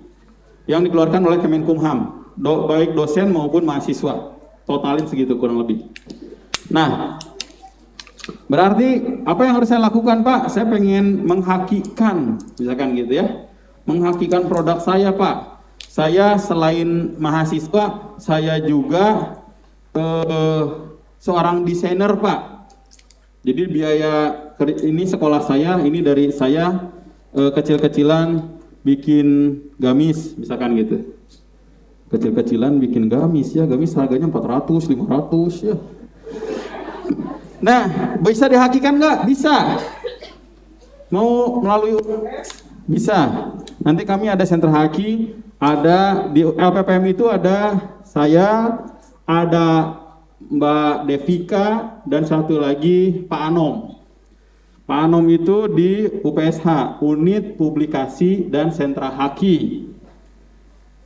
yang dikeluarkan oleh Kemenkumham, baik dosen maupun mahasiswa. Totalin segitu kurang lebih. Nah, berarti apa yang harus saya lakukan, Pak? Saya pengen menghakikan, misalkan gitu ya, menghakikan produk saya, Pak. Saya selain mahasiswa, saya juga seorang desainer, Pak. Jadi biaya ini sekolah saya, ini dari saya kecil-kecilan bikin gamis, misalkan gitu. Kecil-kecilan bikin gamis ya, gamis harganya 400, 500 ya. Nah, bisa dihakikan nggak? Bisa. Mau melalui bisa. Nanti kami ada sentra haki, ada di LPPM itu ada saya, ada Mbak Devika, dan satu lagi Pak Anom. Pak Anom itu di UPSH, Unit Publikasi dan Sentra Haki.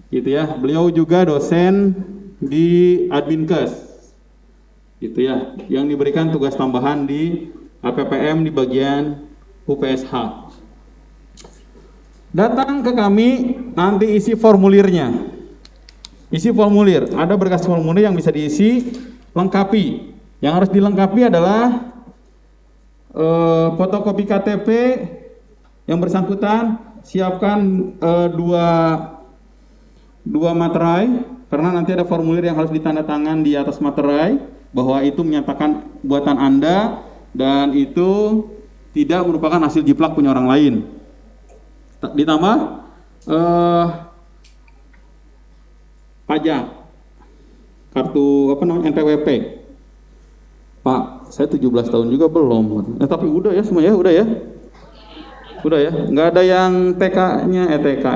Gitu ya, beliau juga dosen di Adminkes, gitu ya, yang diberikan tugas tambahan di APPM di bagian UPSH. Datang ke kami, nanti isi formulirnya. Isi formulir, ada berkas formulir yang bisa diisi, lengkapi. Yang harus dilengkapi adalah fotokopi KTP yang bersangkutan, siapkan dua materai, karena nanti ada formulir yang harus ditandatangan di atas materai bahwa itu menyatakan buatan Anda dan itu tidak merupakan hasil jiplak punya orang lain. Ditambah pajak kartu apa namanya NPWP. Pak, saya 17 tahun juga belum. Tapi udah ya semua ya, udah ya. Udah ya, nggak ada yang TK-nya,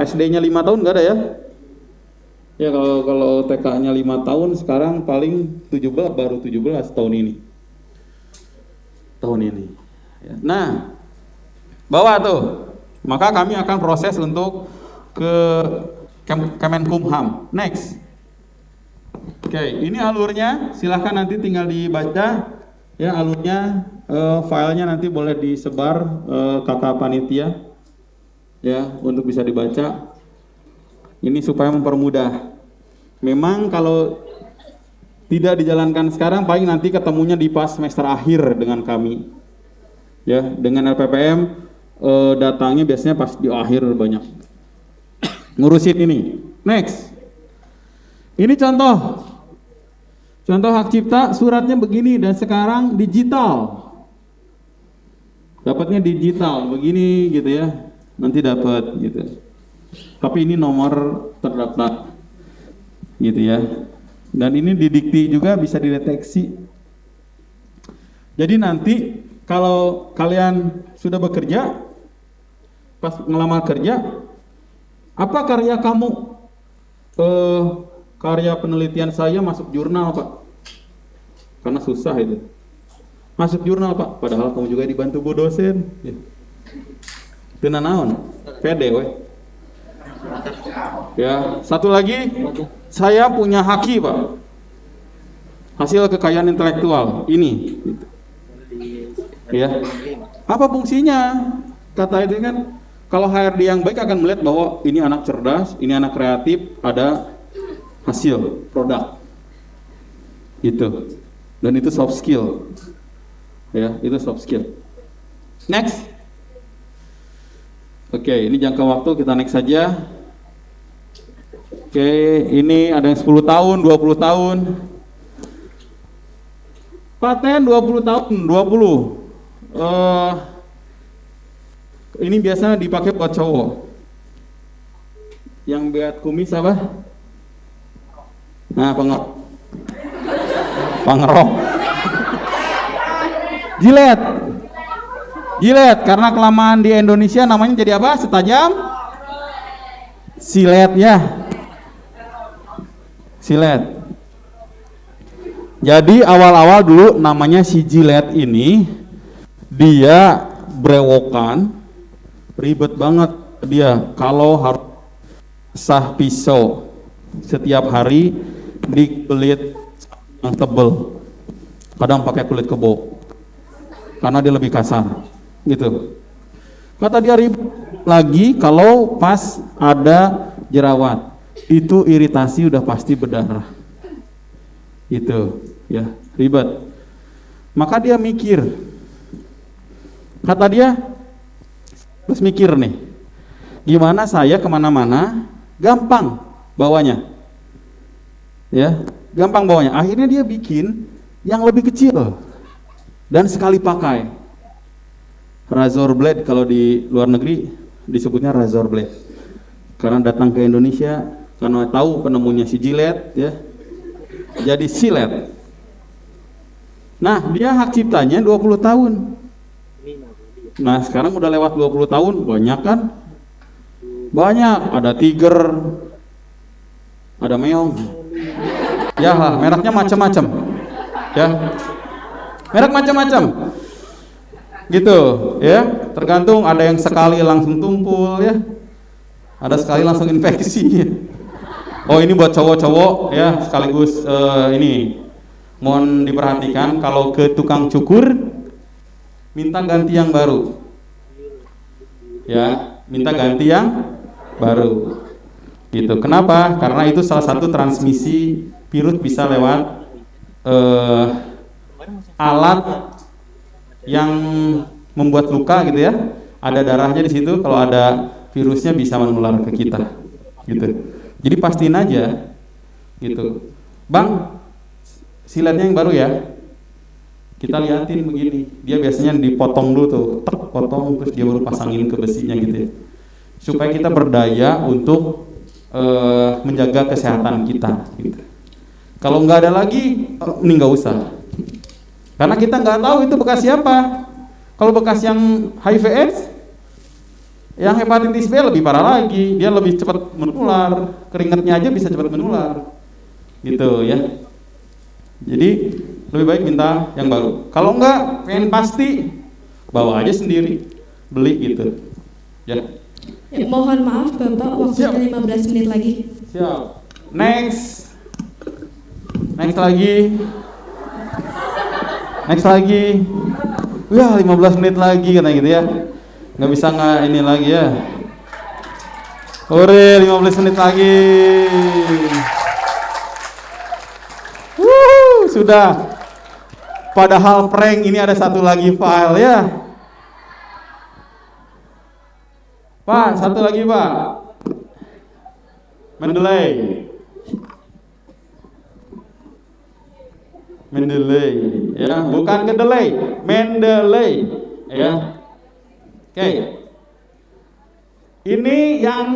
SD-nya 5 tahun nggak ada ya? Ya kalau TK-nya 5 tahun sekarang paling 17, baru 17 tahun ini. Ya. Nah, bawa tuh. Maka kami akan proses untuk ke Kemenkumham. Next. Oke, ini alurnya. Silahkan nanti tinggal dibaca. Ya, alurnya, filenya nanti boleh disebar kakak panitia. Ya, untuk bisa dibaca. Ini supaya mempermudah. Memang kalau tidak dijalankan sekarang, paling nanti ketemunya di pas semester akhir dengan kami. Ya, dengan LPPM datangnya biasanya pas di akhir banyak. Ngurusin ini. Next. Ini contoh hak cipta, suratnya begini dan sekarang digital. Dapatnya digital begini gitu ya. Nanti dapat gitu. Tapi ini nomor terdaftar gitu ya. Dan ini didikti juga bisa dideteksi. Jadi nanti kalau kalian sudah bekerja, pas ngelamar kerja, apa karya kamu? Karya penelitian saya masuk jurnal, Pak. Karena susah itu. Masuk jurnal, Pak. Padahal kamu juga dibantu bu dosen. Itu naon? Pede weh. Ya, satu lagi, saya punya haki, Pak. Hasil kekayaan intelektual ini. Ya, apa fungsinya? Kata itu kan, kalau HRD yang baik akan melihat bahwa ini anak cerdas, ini anak kreatif, ada hasil produk, gitu. Dan itu soft skill, ya, itu soft skill. Next. Oke, ini jangka waktu kita next saja. Oke, ini ada yang 10 tahun, 20 tahun. Paten 20 tahun, 20. Ini biasanya dipakai buat cowok. Yang buat kumis apa? Nah, pangerok. Jilet, karena kelamaan di Indonesia namanya jadi apa? Setajam silet ya. Silet. Jadi awal-awal dulu namanya si jilet ini dia brewokan, ribet banget dia kalau harus sah pisau setiap hari di kulit yang tebel, kadang pakai kulit kebo karena dia lebih kasar gitu. Kata dia ribet lagi kalau pas ada jerawat, itu iritasi udah pasti berdarah gitu ya, ribet. Maka dia mikir, kata dia terus mikir nih, gimana saya kemana-mana gampang bawanya, ya, gampang bawanya. Akhirnya dia bikin yang lebih kecil dan sekali pakai, razor blade. Kalau di luar negeri disebutnya razor blade, karena datang ke Indonesia karena tahu penemunya si jilet, ya, jadi silet. Nah, dia hak ciptanya 20 tahun. Nah, sekarang udah lewat 20 tahun, banyak kan? Banyak, ada tiger, ada meong. Ya, mereknya macam-macam. Ya. Merek macam-macam. Gitu, ya. Tergantung, ada yang sekali langsung tumpul, ya. Ada sekali langsung infeksi. Oh, ini buat cowok-cowok, ya, sekaligus ini. Mohon diperhatikan, kalau ke tukang cukur minta ganti yang baru, ya, minta ganti yang baru, gitu. Kenapa? Karena itu salah satu transmisi virus bisa lewat alat yang membuat luka, gitu ya. Ada darahnya di situ, kalau ada virusnya bisa menular ke kita, gitu. Jadi pastiin aja, gitu. Bang, siletnya yang baru ya. Kita liatin begini, dia biasanya dipotong dulu tuh, potong, terus dia baru pasangin ke besinya gitu ya. Supaya kita berdaya untuk menjaga kesehatan kita gitu. Kalau nggak ada lagi, ini nggak usah. Karena kita nggak tahu itu bekas siapa. Kalau bekas yang HIV/AIDS, yang hepatitis B lebih parah lagi, dia lebih cepat menular, keringatnya aja bisa cepat menular, gitu ya. Jadi lebih baik minta yang baru. Kalau enggak, pengen pasti, bawa aja sendiri, beli gitu. Ya. Mohon maaf Bapak, waktunya 15 menit lagi. Siap. Next lagi. Wah, 15 menit lagi kan gitu ya. Nggak bisa nggak ini lagi ya. Ore, 15 menit lagi. Sudah. Padahal prank, ini ada satu lagi file ya. Pak, satu lagi Pak. Mendeley ya, bukan kedelai, Mendeley ya. Oke. Ini yang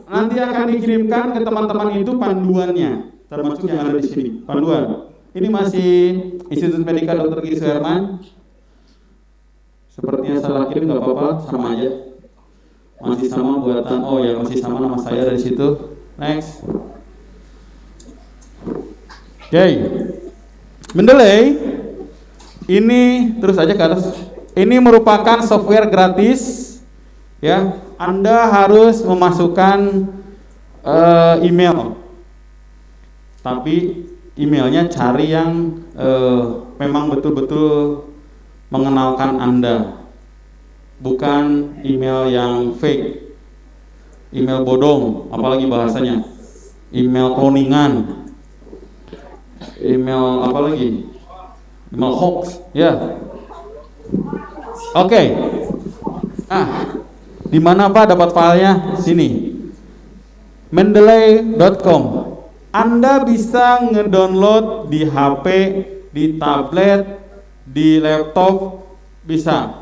nanti akan dikirimkan ke teman-teman itu panduannya, termasuk yang ada di sini. Panduan. Ini masih Institut Medika Dr. Gigi Suherman. Sepertinya salah kirim nggak apa-apa, sama aja. Masih sama buatan. Oh ya, masih sama nama saya dari situ. Next. Oke. Mendeley ini terus aja ke atas. Ini merupakan software gratis ya. Anda harus memasukkan email. Tapi emailnya cari yang memang betul-betul mengenalkan Anda. Bukan email yang fake. Email bodong, apalagi bahasanya. Email cloningan. Email apa lagi? Email hoax, ya. Oke. Di mana Pak dapat filenya? Sini. Mendeley.com. Anda bisa ngedownload di HP, di tablet, di laptop, bisa.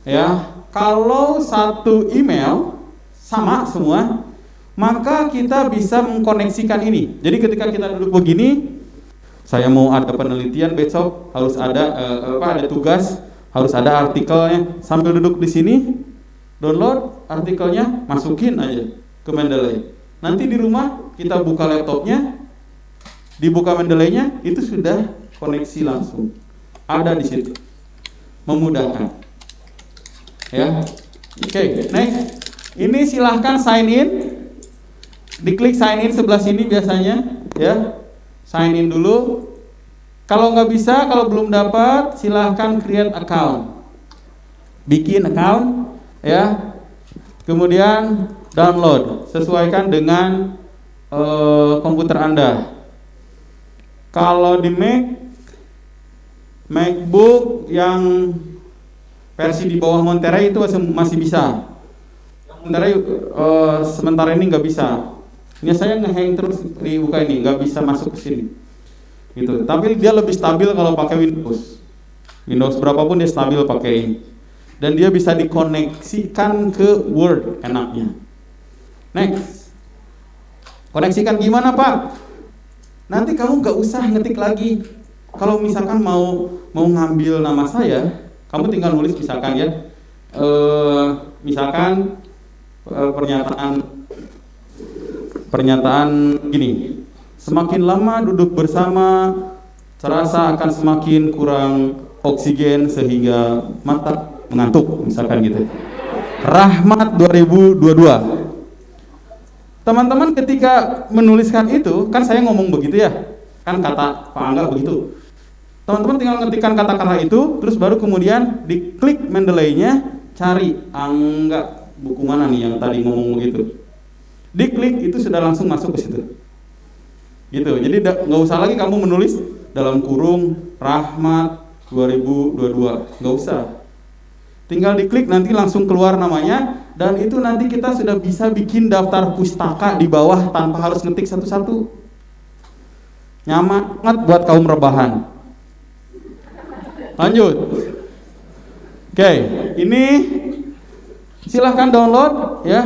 Ya, kalau satu email sama semua, maka kita bisa mengkoneksikan ini. Jadi ketika kita duduk begini, saya mau ada penelitian besok, harus ada ada tugas, harus ada artikelnya. Sambil duduk di sini, download artikelnya, masukin aja ke Mendeley. Nanti di rumah kita buka laptopnya, dibuka Mendeley-nya, itu sudah koneksi langsung. Ada di situ. Memudahkan. Ya. Oke, next. Ini silahkan sign in. Diklik sign in sebelah sini biasanya, ya. Sign in dulu. Kalau nggak bisa, kalau belum dapat, silahkan create account. Bikin account, ya. Kemudian download. Sesuaikan dengan komputer Anda. Kalau di MacBook yang versi di bawah Monterey itu masih bisa. Monterey sementara ini nggak bisa. Ini saya ngehang terus dibuka ini, nggak bisa masuk ke sini. Gitu. Tapi dia lebih stabil kalau pakai Windows. Windows berapapun dia stabil pakai ini. Dan dia bisa dikoneksikan ke Word enaknya. Next. Koneksikan gimana Pak? Nanti kamu nggak usah ngetik lagi. Kalau misalkan mau ngambil nama saya, kamu tinggal nulis misalkan ya. Misalkan pernyataan gini, semakin lama duduk bersama terasa akan semakin kurang oksigen sehingga mata mengantuk, misalkan gitu. Rahmat 2022. Teman-teman ketika menuliskan itu, kan saya ngomong begitu ya, kan kata Pak Angga begitu. Teman-teman tinggal ngetikkan kata-kata itu, terus baru kemudian diklik Mendeley-nya, cari Angga buku mana nih yang tadi ngomong begitu. Diklik itu sudah langsung masuk ke situ. Gitu. Jadi nggak usah lagi kamu menulis dalam kurung Rahmat 2022, nggak usah. Tinggal diklik nanti langsung keluar namanya, dan itu nanti kita sudah bisa bikin daftar pustaka di bawah tanpa harus ngetik satu-satu. Nyaman banget buat kaum rebahan. Lanjut. Oke, ini silahkan download ya,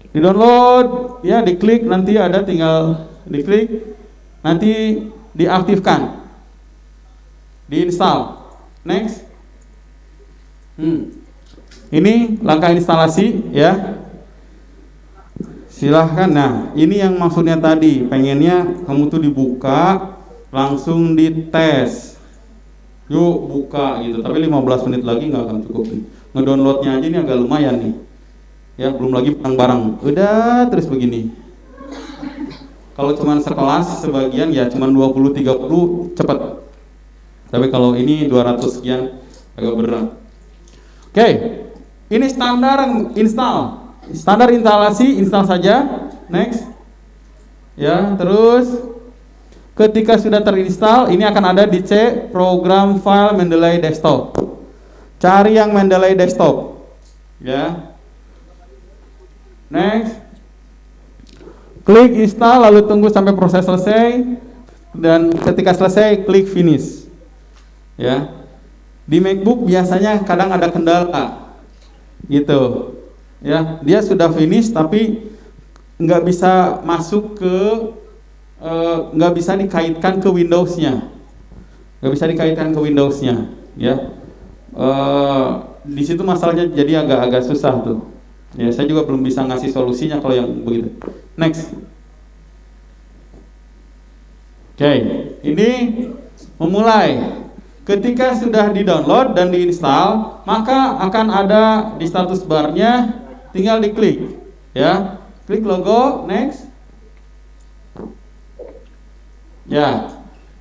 di download ya, diklik nanti ada tinggal diklik, nanti diaktifkan, diinstal. Next. Ini langkah instalasi ya. Silahkan. Nah, ini yang maksudnya tadi, pengennya kamu tuh dibuka, langsung dites. Yuk buka gitu. Tapi 15 menit lagi nggak akan cukup. Ngedownloadnya aja ini agak lumayan nih. Ya, belum lagi barang-barang. Udah terus begini. Kalau cuma sekelas sebagian ya cuma 20-30 cepat. Tapi kalau ini 200 sekian agak berat. Oke, ini standar install. Standar instalasi, install saja. Next. Ya, terus ketika sudah terinstall, ini akan ada di C, program file Mendeley desktop. Cari yang Mendeley desktop. Ya. Next. Klik install lalu tunggu sampai proses selesai dan ketika selesai klik finish. Ya. Di MacBook biasanya kadang ada kendala. Gitu. Ya, dia sudah finish tapi nggak bisa masuk ke nggak bisa dikaitkan ke Windows-nya. Nggak bisa dikaitkan ke Windows-nya, ya. Di situ masalahnya jadi agak-agak susah tuh. Ya, saya juga belum bisa ngasih solusinya kalau yang begitu. Next. Oke, ini memulai. Ketika sudah di-download dan diinstal, maka akan ada di status barnya, tinggal diklik, ya. Klik logo, next. Ya,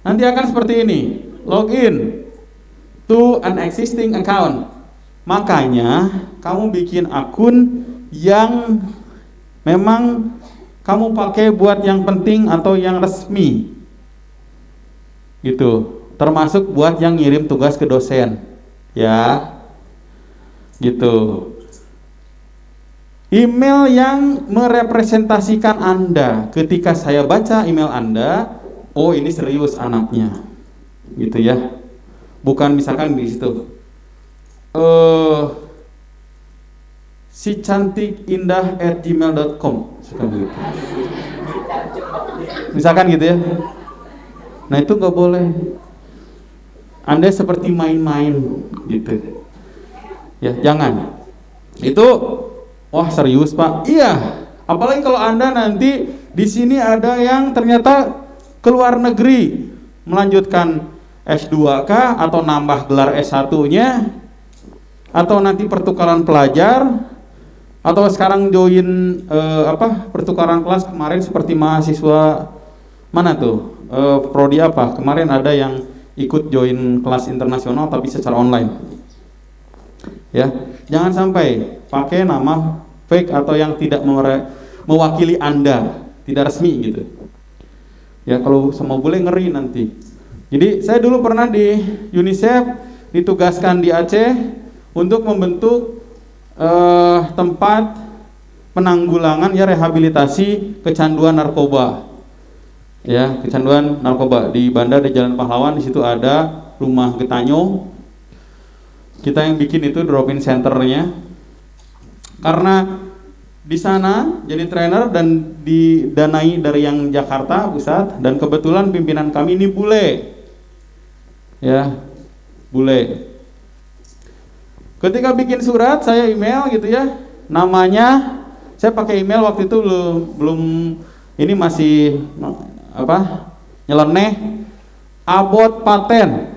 nanti akan seperti ini. Login to an existing account. Makanya kamu bikin akun yang memang kamu pakai buat yang penting atau yang resmi. Gitu. Termasuk buat yang ngirim tugas ke dosen. Ya. Gitu. Email yang merepresentasikan Anda. Ketika saya baca email Anda, oh ini serius anaknya. Gitu ya. Bukan misalkan di situ. Si cantik indah @gmail.com misalkan gitu ya. Nah itu nggak boleh. Anda seperti main-main gitu ya, jangan. Itu wah serius Pak. Iya, apalagi kalau Anda nanti di sini ada yang ternyata keluar negeri melanjutkan S2 kah atau nambah gelar S1-nya atau nanti pertukaran pelajar atau sekarang join pertukaran kelas kemarin seperti mahasiswa mana tuh prodi apa kemarin ada yang ikut join kelas internasional tapi secara online ya. Jangan sampai pakai nama fake atau yang tidak mewakili Anda, tidak resmi gitu ya. Kalau sama boleh ngeri nanti. Jadi saya dulu pernah di UNICEF ditugaskan di Aceh untuk membentuk tempat penanggulangan ya rehabilitasi kecanduan narkoba. Ya, kecanduan narkoba di Banda di Jalan Pahlawan. Di situ ada rumah Getanyo. Kita yang bikin itu drop-in centernya. Karena di sana jadi trainer dan didanai dari yang Jakarta Pusat dan kebetulan pimpinan kami ini bule. Ya, bule. Ketika bikin surat saya email gitu ya. Namanya saya pakai email waktu itu belum ini masih nyeleneh abot paten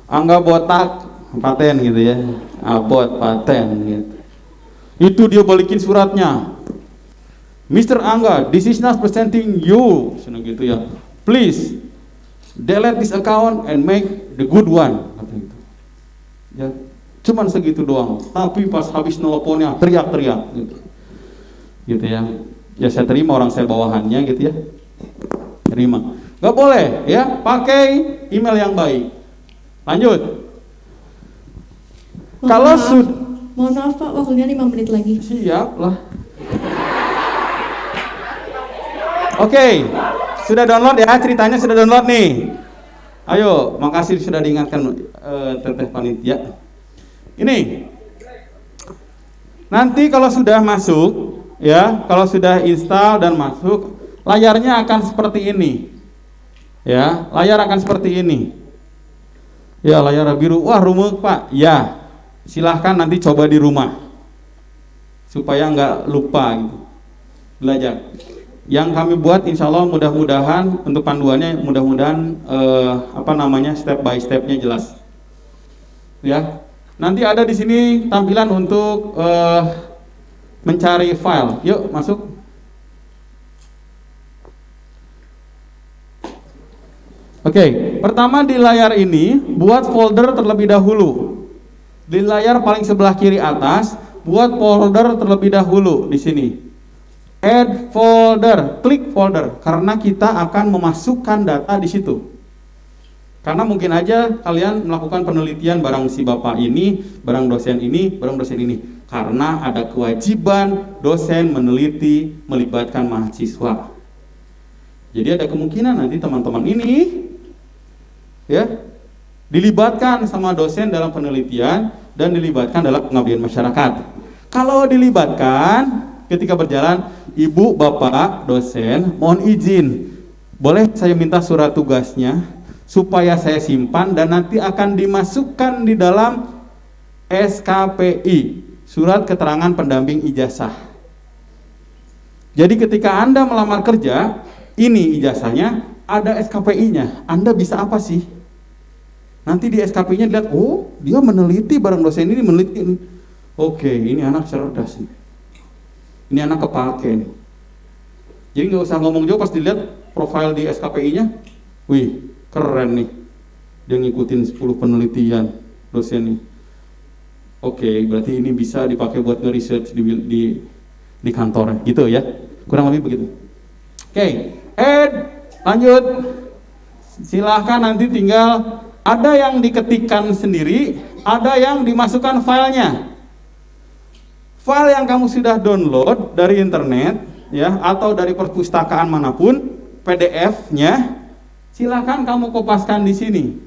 angga botak paten gitu ya, abot paten gitu. Itu dia balikin suratnya, Mr. Angga, this is not presenting you, senang gitu ya, please delete this account and make the good one, kata gitu. Ya cuman segitu doang, tapi pas habis nelponnya teriak-teriak gitu ya. Ya saya terima, orang saya bawahannya gitu ya, terima. Gak boleh ya, pakai email yang baik. Lanjut. Kalau mohon maaf Pak, waktunya 5 menit lagi. Siap lah. Oke, sudah download ya, ceritanya sudah download nih. Ayo, makasih sudah diingatkan Teteh Panitia. Ini nanti kalau sudah masuk ya, kalau sudah install dan masuk, layarnya akan seperti ini. Ya, layar akan seperti ini. Ya, layar biru. Wah, rumek Pak. Ya, silahkan nanti coba di rumah supaya nggak lupa gitu. Belajar. Yang kami buat insya Allah mudah-mudahan untuk panduannya mudah-mudahan step by stepnya jelas. Ya, nanti ada di sini tampilan untuk mencari file. Yuk masuk. Oke, pertama di layar ini buat folder terlebih dahulu. Di layar paling sebelah kiri atas buat folder terlebih dahulu di sini. Add folder, klik folder karena kita akan memasukkan data di situ. Karena mungkin aja kalian melakukan penelitian barang si bapak ini, barang dosen ini, barang dosen ini. Karena ada kewajiban dosen meneliti melibatkan mahasiswa. Jadi ada kemungkinan nanti teman-teman ini ya dilibatkan sama dosen dalam penelitian dan dilibatkan dalam pengabdian masyarakat. Kalau dilibatkan ketika berjalan, ibu, bapak, dosen, mohon izin, boleh saya minta surat tugasnya supaya saya simpan dan nanti akan dimasukkan di dalam SKPI, surat keterangan pendamping ijazah. Jadi ketika Anda melamar kerja, ini ijazahnya, ada SKPI-nya. Anda bisa apa sih? Nanti di SKP-nya dilihat, oh dia meneliti barang dosen ini, meneliti ini. Oke, ini anak cerdas nih. Ini anak kepake nih. Jadi nggak usah ngomong jauh, pas dilihat profil di SKPI-nya, wih keren nih. Dia ngikutin 10 penelitian dosen nih. Oke, berarti ini bisa dipakai buat nge-research di kantor, gitu ya. Kurang lebih begitu. Oke, lanjut. Silahkan nanti tinggal ada yang diketikkan sendiri, ada yang dimasukkan filenya. File yang kamu sudah download dari internet, ya, atau dari perpustakaan manapun, PDF-nya, silahkan kamu kopaskan di sini.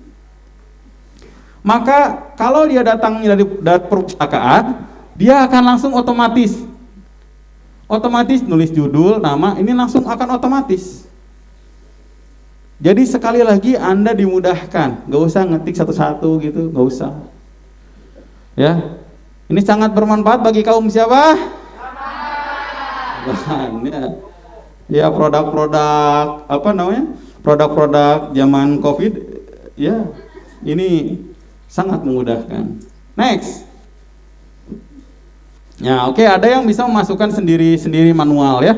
Maka kalau dia datang dari perpustakaan, dia akan langsung otomatis nulis judul, nama, ini langsung akan otomatis. Jadi sekali lagi Anda dimudahkan, nggak usah ngetik satu-satu gitu, nggak usah. Ya, ini sangat bermanfaat bagi kaum siapa? Ya produk-produk produk-produk zaman COVID, ya ini sangat memudahkan. Next. Ya oke, ada yang bisa memasukkan sendiri manual ya.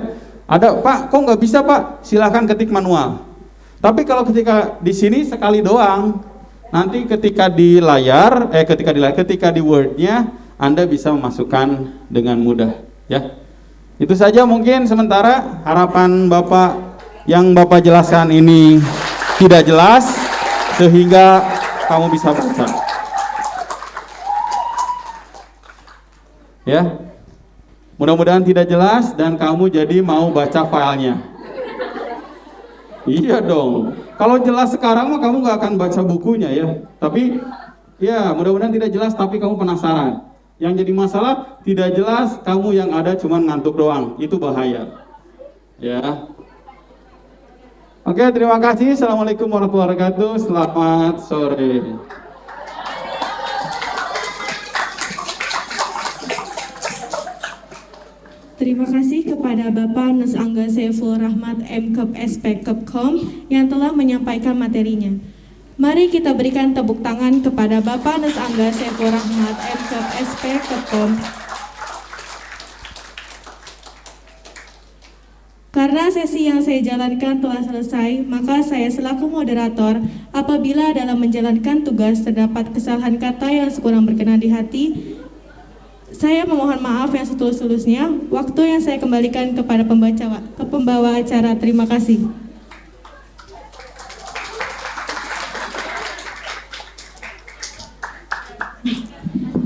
Ada Pak, kok nggak bisa Pak? Silahkan ketik manual. Tapi kalau ketika di sini sekali doang, nanti ketika di Word-nya Anda bisa memasukkan dengan mudah, ya. Itu saja mungkin sementara. Harapan Bapak yang Bapak jelaskan ini tidak jelas sehingga kamu bisa baca. Ya. Mudah-mudahan tidak jelas dan kamu jadi mau baca filenya. Iya dong. Kalau jelas sekarang mah kamu nggak akan baca bukunya ya. Tapi ya mudah-mudahan tidak jelas tapi kamu penasaran. Yang jadi masalah tidak jelas, kamu yang ada cuma ngantuk doang. Itu bahaya. Ya. Oke, terima kasih. Assalamualaikum warahmatullahi wabarakatuh. Selamat sore. Terima kasih kepada Bapak Nus Angga Saiful Rahmat M.Kep SP Kepkom yang telah menyampaikan materinya. Mari kita berikan tepuk tangan kepada Bapak Nus Angga Saiful Rahmat M.Kep SP Kepkom. Karena sesi yang saya jalankan telah selesai, maka saya selaku moderator, apabila dalam menjalankan tugas terdapat kesalahan kata yang kurang berkenan di hati, saya memohon maaf yang setulus-tulusnya. Waktu yang saya kembalikan kepada pembawa acara. Terima kasih.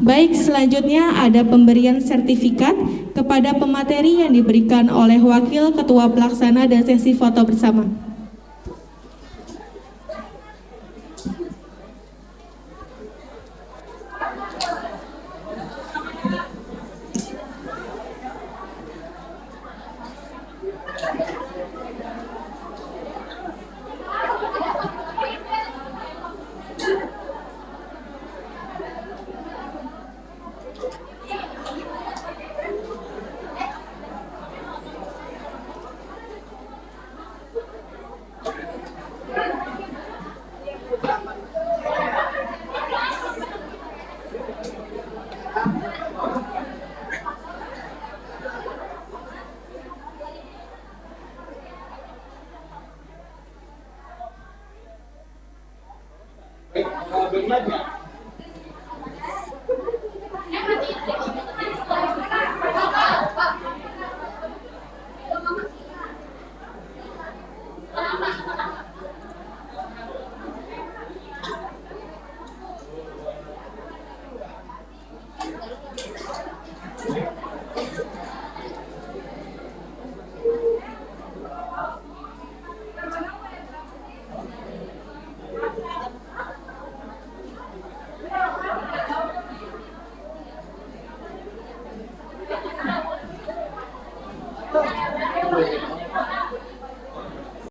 Baik, selanjutnya ada pemberian sertifikat kepada pemateri yang diberikan oleh Wakil Ketua Pelaksana dan sesi foto bersama. Thank you.